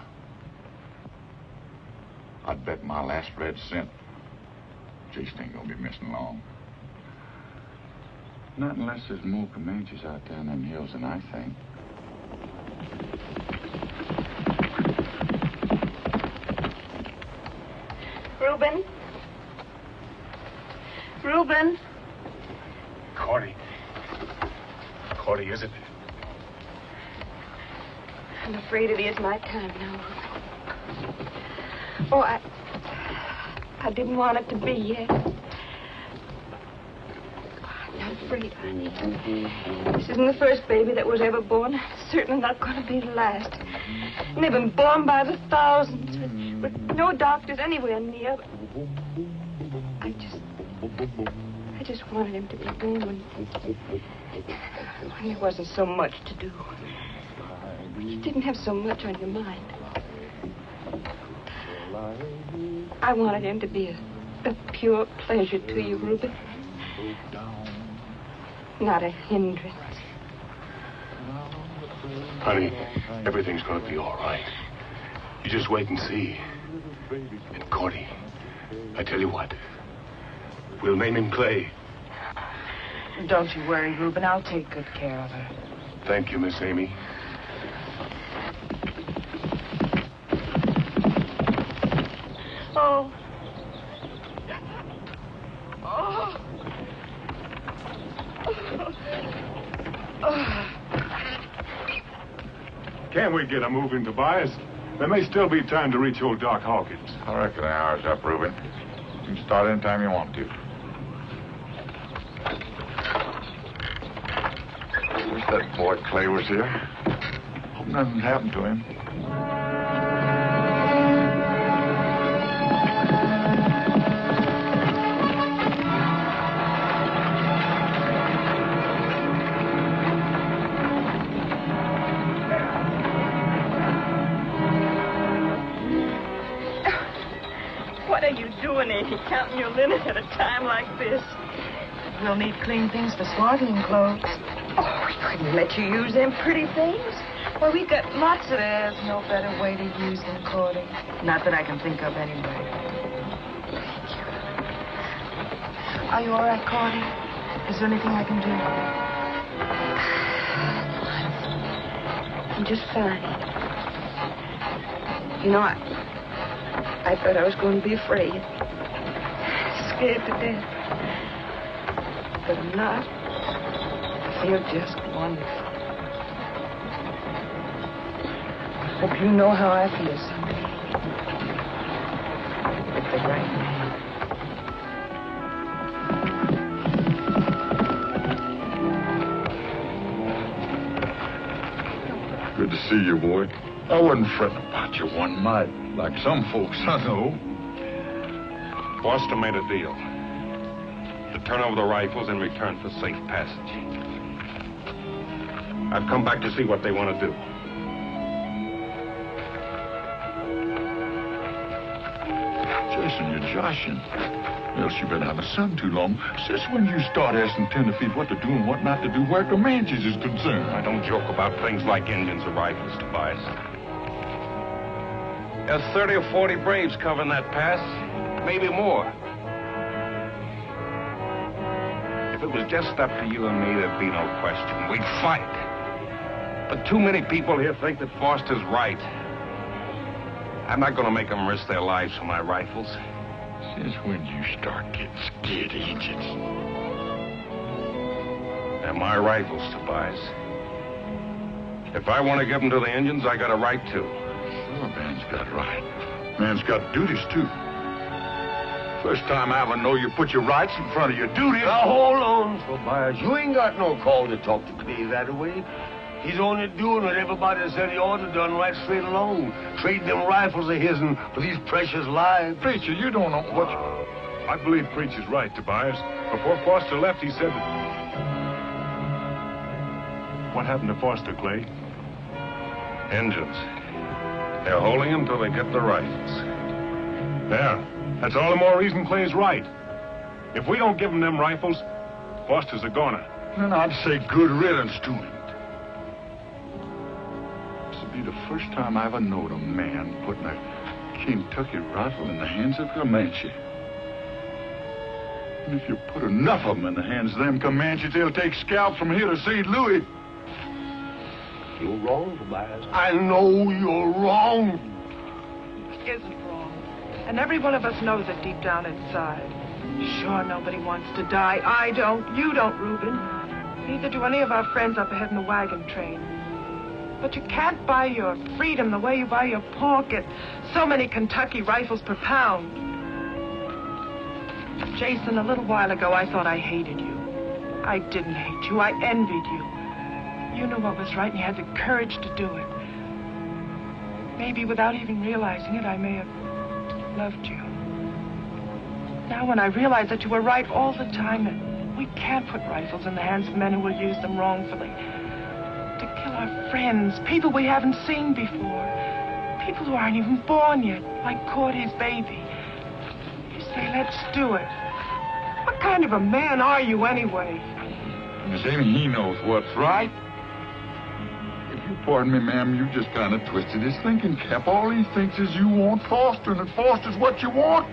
I'd bet my last red cent Jason ain't gonna be missing long. Not unless there's more Comanches out there in them hills than I think. Reuben? Reuben? Cordy. Cordy, is it? I'm afraid it is my time now. Oh, I didn't want it to be yet. I'm not afraid, honey. This isn't the first baby that was ever born. It's certainly not going to be the last. And they've been born by the thousands with no doctors anywhere near. I just wanted him to be born when there wasn't so much to do. You didn't have so much on your mind. I wanted him to be a pure pleasure to you, Reuben. Not a hindrance. Honey, everything's going to be all right. You just wait and see. And Cordy, I tell you what, we'll name him Clay. Don't you worry, Reuben. I'll take good care of her. Thank you, Miss Amy. Oh. Oh. Can't we get a move in, Tobias? There may still be time to reach old Doc Hawkins. I reckon the hour's up, Reuben. You can start anytime you want to. Wish that boy Clay was here. Hope nothing happened to him. What are you doing, Amy, counting your linen at a time like this? We'll need clean things for swaddling clothes. Oh, we couldn't let you use them pretty things. Well, we've got lots of... There's no better way to use them, Cordy. Not that I can think of anyway. Are you all right, Cordy? Is there anything I can do? I'm just fine. You know, I thought I was going to be afraid. Scared to death. But I'm not. I feel just wonderful. I hope you know how I feel someday. With the right man. Good to see you, boy. I wasn't fretting about you one mite, like some folks I know. Foster made a deal. To turn over the rifles in return for safe passage. I've come back to see what they want to do. Jason, you're joshing. Else you've been out of the sun too long. Since when you start asking tenderfeet what to do and what not to do where Comanches is concerned? I don't joke about things like Indians or rifles, Tobias. There's 30 or 40 braves covering that pass. maybe more. If it was just up to you and me, there'd be no question. We'd fight. But too many people here think that Foster's right. I'm not going to make them risk their lives for my rifles. Since when you start getting scared of Indians? They're my rifles, Tobias. If I want to give them to the Indians, I got a right to. Sure, man's got a right. Man's got duties, too. First time I ever know you put your rights in front of your duties. Now, hold on, Tobias. You ain't got no call to talk to Clay that way. He's only doing what everybody said he ought to done right straight along. Trading them rifles of his for these precious lives. Preacher, you don't know what... I believe Preacher's right, Tobias. Before Foster left, he said that... What happened to Foster, Clay? Indians. They're holding him till they get the rifles. There. That's all the more reason Clay's right. If we don't give him them rifles, Foster's a goner. Then I'd say good riddance to him. This'll be the first time I ever knowed a man putting a Kentucky rifle in the hands of Comanche. And if you put enough of them in the hands of them Comanches, they'll take scalps from here to St. Louis. You're wrong, Tobias. I know you're wrong. He isn't wrong. And every one of us knows it deep down inside. Sure, nobody wants to die. I don't. You don't, Reuben. Neither do any of our friends up ahead in the wagon train. But you can't buy your freedom the way you buy your pork at so many Kentucky rifles per pound. Jason, a little while ago, I thought I hated you. I didn't hate you. I envied you. You knew what was right, and you had the courage to do it. Maybe without even realizing it, I may have loved you. Now, when I realize that you were right all the time, that we can't put rifles in the hands of men who will use them wrongfully. To kill our friends, people we haven't seen before. People who aren't even born yet, like Cordy's baby. You say, let's do it. What kind of a man are you, anyway? Miss Amy, he knows what's right. If you pardon me, ma'am, you just kind of twisted his thinking cap. All he thinks is you want Foster, and if Foster's what you want,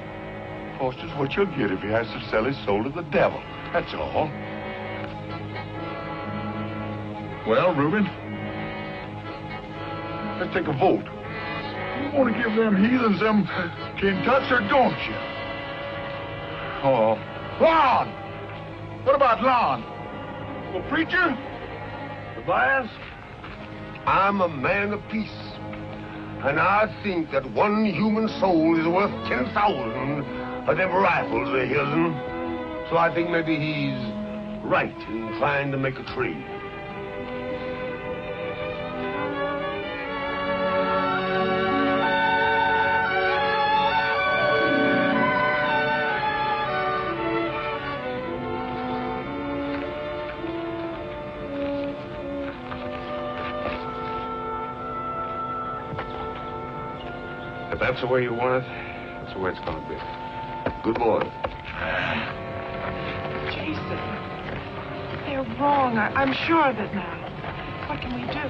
Foster's what you'll get if he has to sell his soul to the devil. That's all. Well, Reuben, let's take a vote. You want to give them heathens them Kentucks, or don't you? Oh, Lon! What about Lon? Well, preacher? Tobias, I'm a man of peace. And I think that one human soul is worth 10,000 of them rifles of his. So I think maybe he's right in trying to make a trade. If that's the way you want it, that's the way it's going to be. Good boy. Jason, they're wrong. I'm sure of it now. What can we do?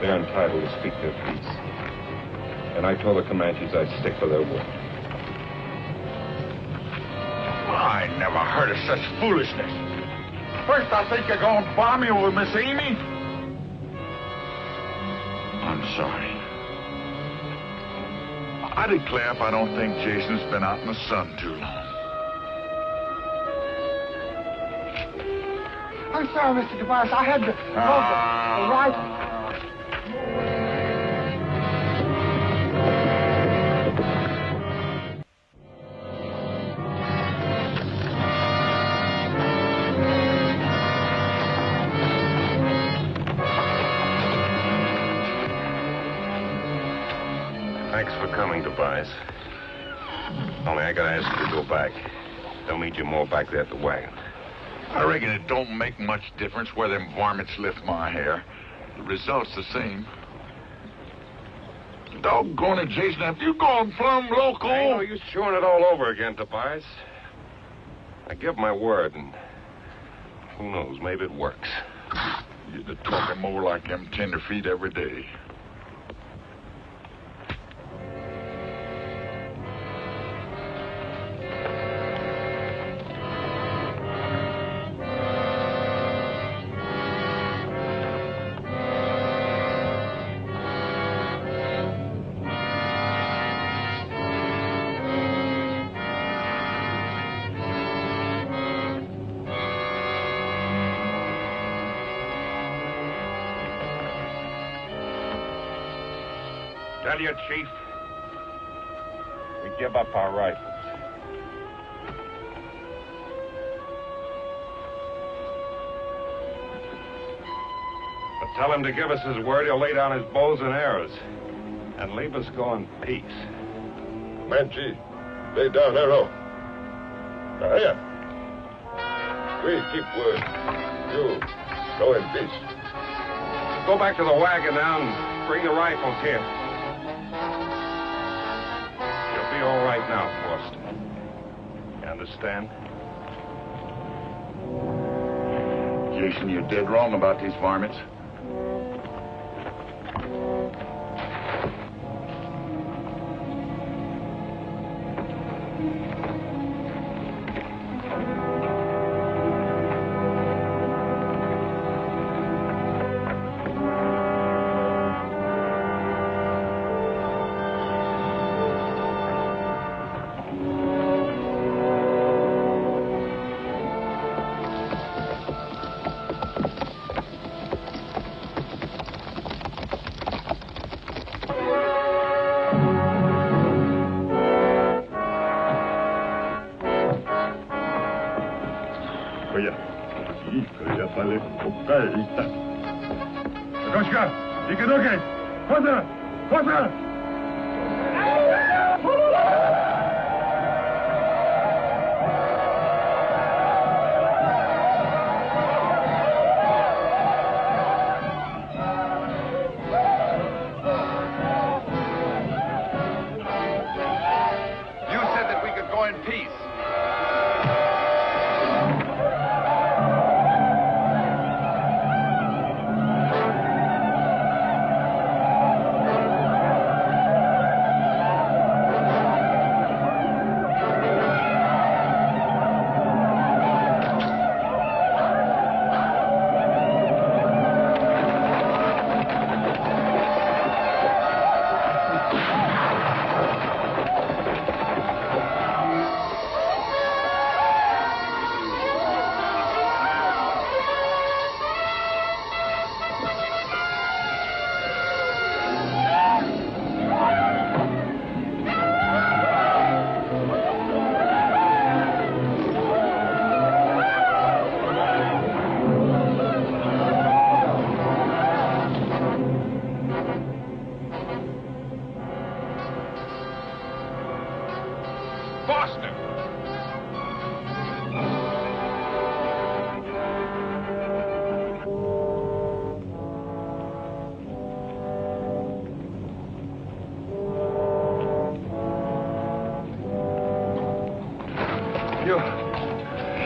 They're entitled to speak their piece. And I told the Comanches I'd stick for their word. I never heard of such foolishness. First, I think you're going to bomb me over Miss Amy. I'm sorry. I declare if I don't think Jason's been out in the sun too long. I'm sorry, Mr. Tobias. I had to hold the rifle. Thanks for coming, Tobias. Only I gotta ask you to go back. They'll need you more back there at the wagon. I reckon it don't make much difference where them varmints lift my hair. The result's the same. Doggone it, Jason, have you gone plumb loco? Ain't no use chewing it all over again, Tobias. I give my word, and who knows, maybe it works. You're talking more like them tenderfeet every day. Tell you, Chief, we give up our rifles. But tell him to give us his word he'll lay down his bows and arrows and leave us go in peace. Comanche, lay down arrow. Now, here. We keep word. You go in peace. Go back to the wagon now and bring the rifles here. You'll be all right now, Foster. You understand? Jason, you're dead wrong about these varmints.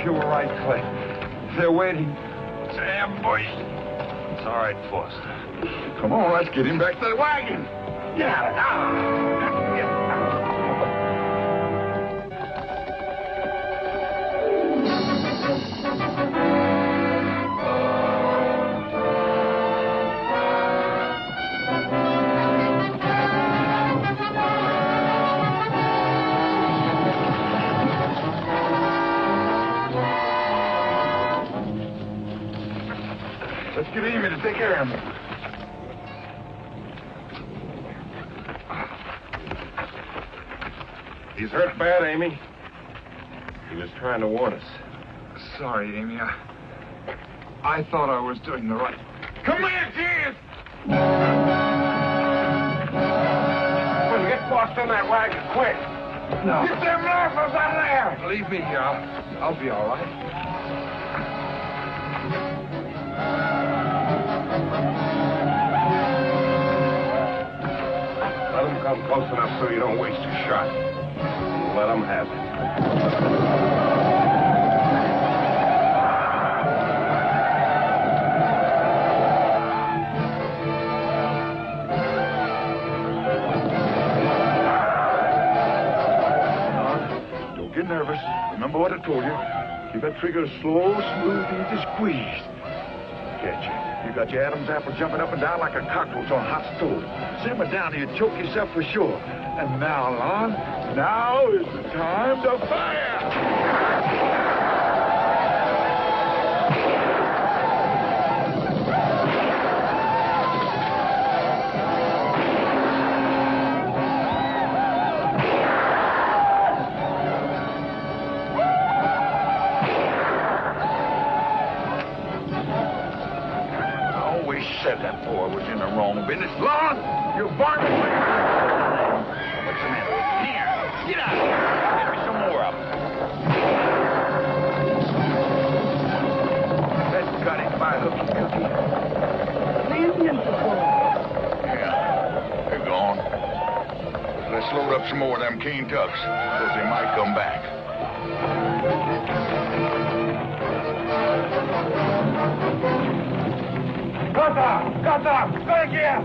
You were right, Clay. They're waiting. Damn, boy. It's all right, Foster. Come on, let's get him back to the wagon. Let's get Amy to take care of him. He's hurt bad, Amy. He was trying to warn us. Sorry, Amy. I thought I was doing the right. Come here, James! Well, get Foster in that wagon, quick. No. Get them rifles out of there! Leave me here. I'll be all right. Let him come close enough so you don't waste a shot. Let him have it. Don't get nervous. Remember what I told you. Keep that trigger slow, smooth, easy squeeze. Catch you. You got your Adam's apple jumping up and down like a cockroach on a hot stove. Simmer down or you choke yourself for sure. And now, Lon, now is the time to fire! load up some more of them cane tucks, because they might come back. Gata! Go again!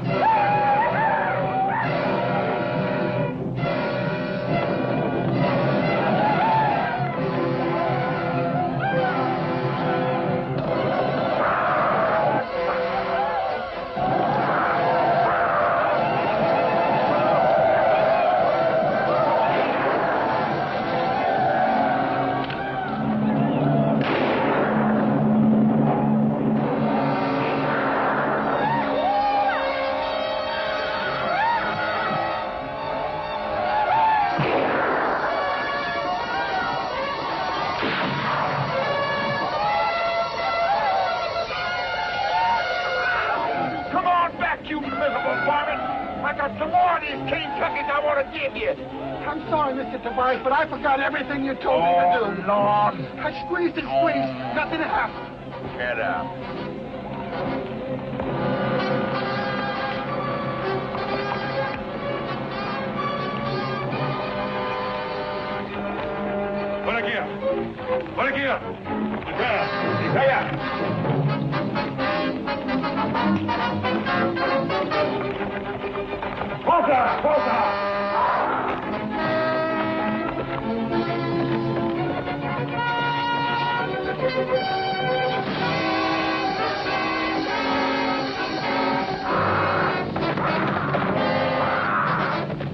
I'm sorry, Mr. Tobias, but I forgot everything you told me to do. Lord. I squeezed and squeezed. Nothing happened. Get up. Para aqui. Para aqui. Volta! Volta!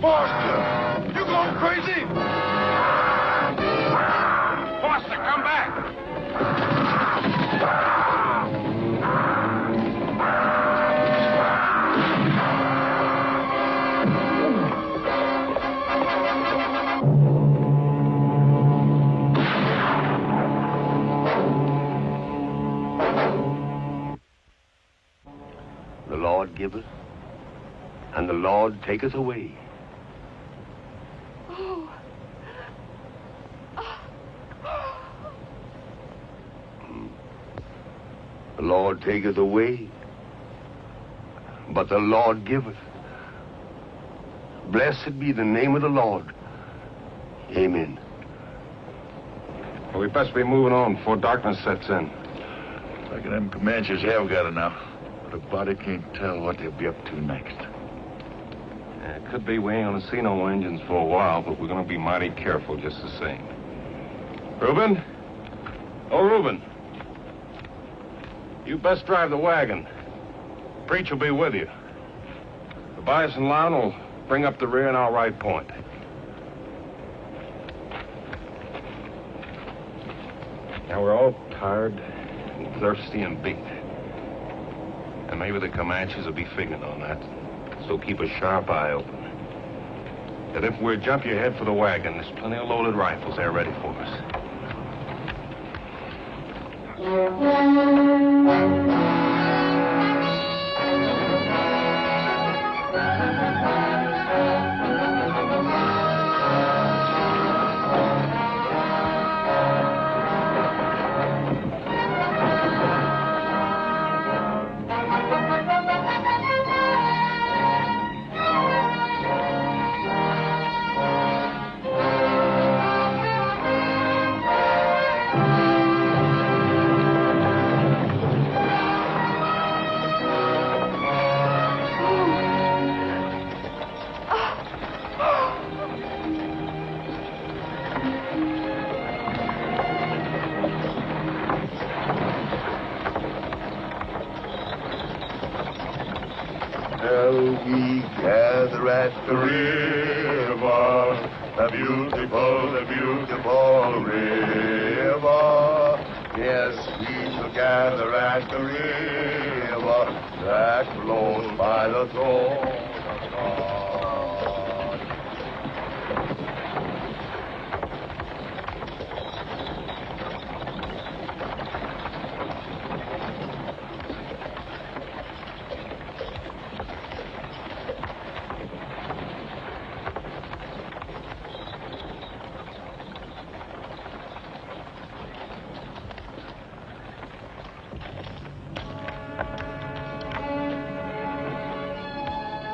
Foster! You going crazy? Foster, come back! The Lord giveth, and the Lord taketh away. The Lord taketh away, but the Lord giveth. Blessed be the name of the Lord. Amen. Well, we best be moving on before darkness sets in. Reckon them Comanches have got enough, but a body can't tell what they'll be up to next. Yeah, it could be we ain't gonna see no Indians for a while, but we're gonna be mighty careful just the same. Reuben? Oh, Reuben. You best drive the wagon. Preach will be with you. Tobias and Lon will bring up the rear and I'll ride point. Now we're all tired and thirsty and beat. And maybe the Comanches will be figuring on that. So keep a sharp eye open. That if we jump you head for the wagon, there's plenty of loaded rifles there ready for us. We gather at the river, the beautiful river. Yes, we shall gather at the river that flows by the throne of God.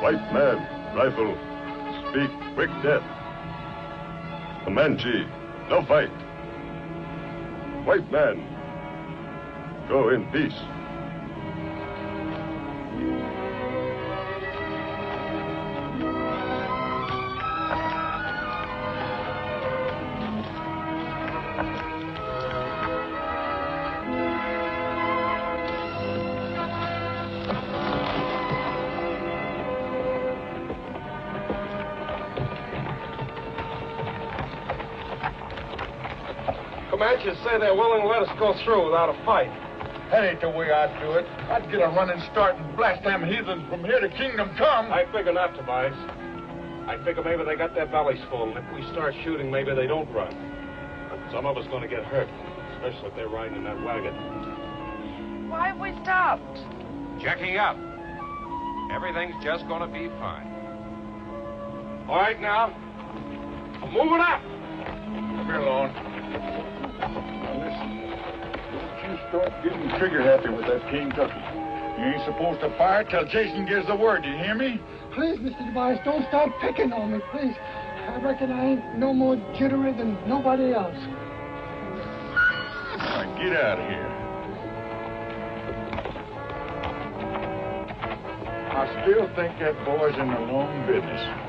White man, rifle, speak. quick death. Comanche, no fight. White man, go in peace. Comanches say they're willing to let us go through without a fight. That ain't the way I'd do it. I'd get a running start and blast them heathens from here to kingdom come. I figure not, Tobias. I figure maybe they got their bellies full, and if we start shooting, maybe they don't run. Some of us going to get hurt, especially if they're riding in that wagon. Why have we stopped? Checking up. Everything's just going to be fine. All right, now. I'm moving up. Come here, Lon. Now listen, don't you start getting trigger happy with that Kentucky. You ain't supposed to fire till Jason gives the word, you hear me? Please, Mr. Tobias, don't start picking on me, please. I reckon I ain't no more jittery than nobody else. Now get out of here. I still think that boy's in the wrong business.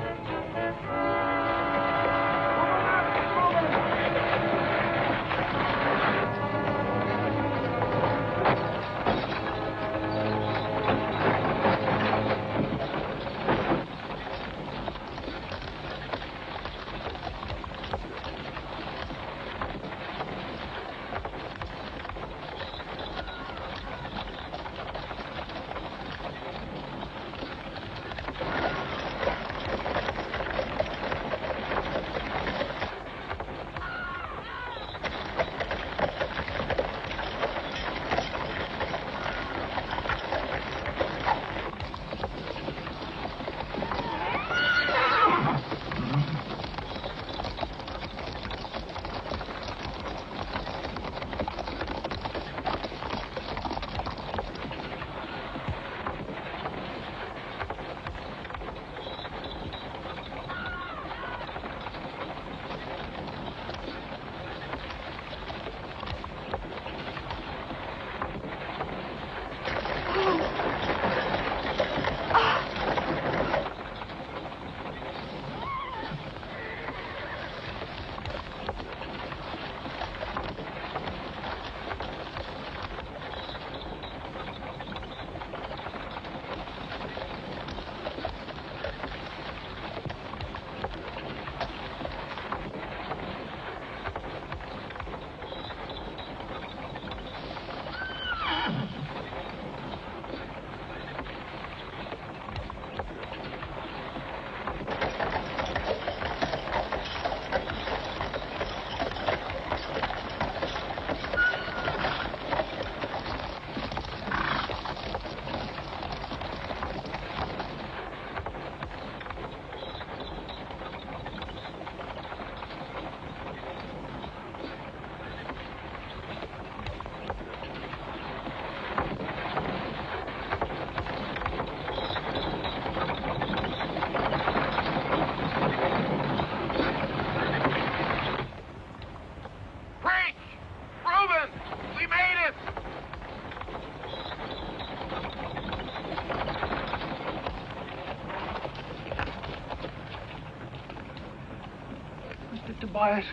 Tobias,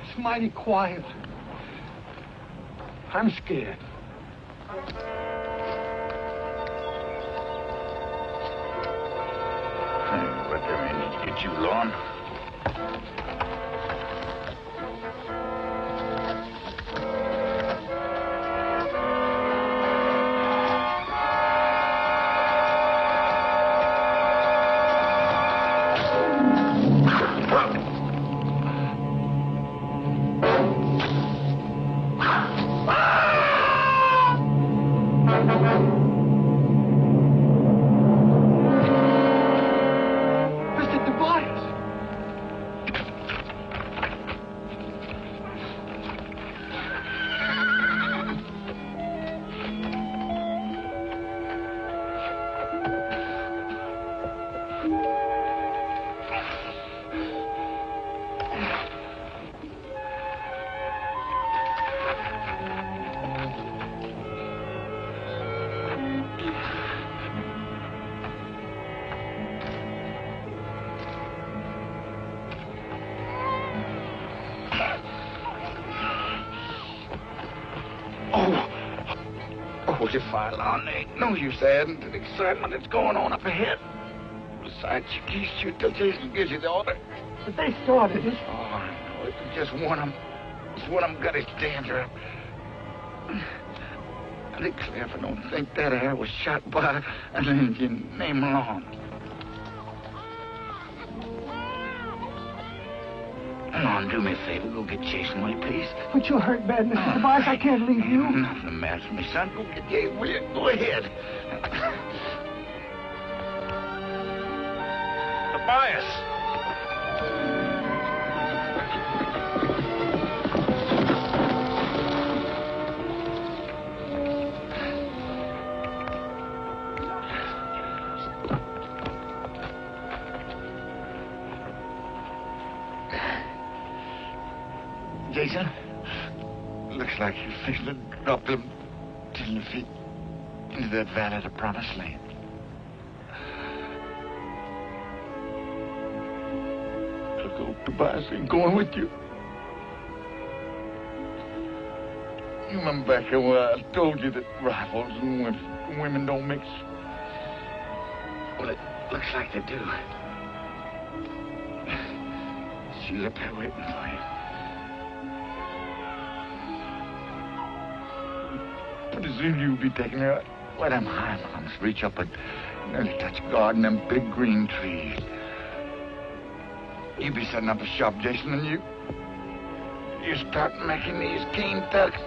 it's mighty quiet. I'm scared. But I mean, get you, Lon. suppose if I along, there ain't no use adding to the excitement that's going on up ahead. Besides, you can't shoot till Jason gives you the order. But they started it. Oh, no, it's just one of them. It's one of them got his danger up. I declare if I don't think that air was shot by an Indian named Long. Lon, do me a favor. Go get Jason, will you, please? But you're hurt bad, Mr. Tobias. I can't leave you. Nothing the matter with me, son. Go get Jason, will you? Go ahead. Tobias! Jason, looks like you're fixing to drop them 10 feet into that valley of the Promised Land. Look, old Tobias ain't going with you. You remember back when I told you that rifles and women don't mix? Well, it looks like they do. She's up there waiting for you. Pretty soon you'll be taking her. Where them high mountains reach up and nearly touch guard in them big green trees. You be setting up a shop, Jason, and you start making these keen tucks.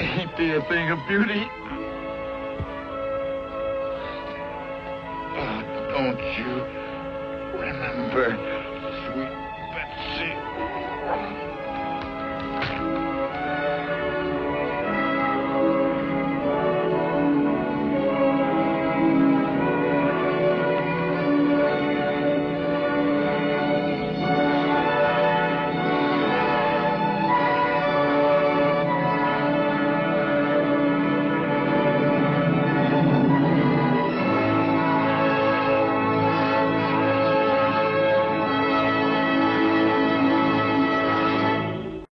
Ain't they a thing of beauty? Oh, don't you remember, sweet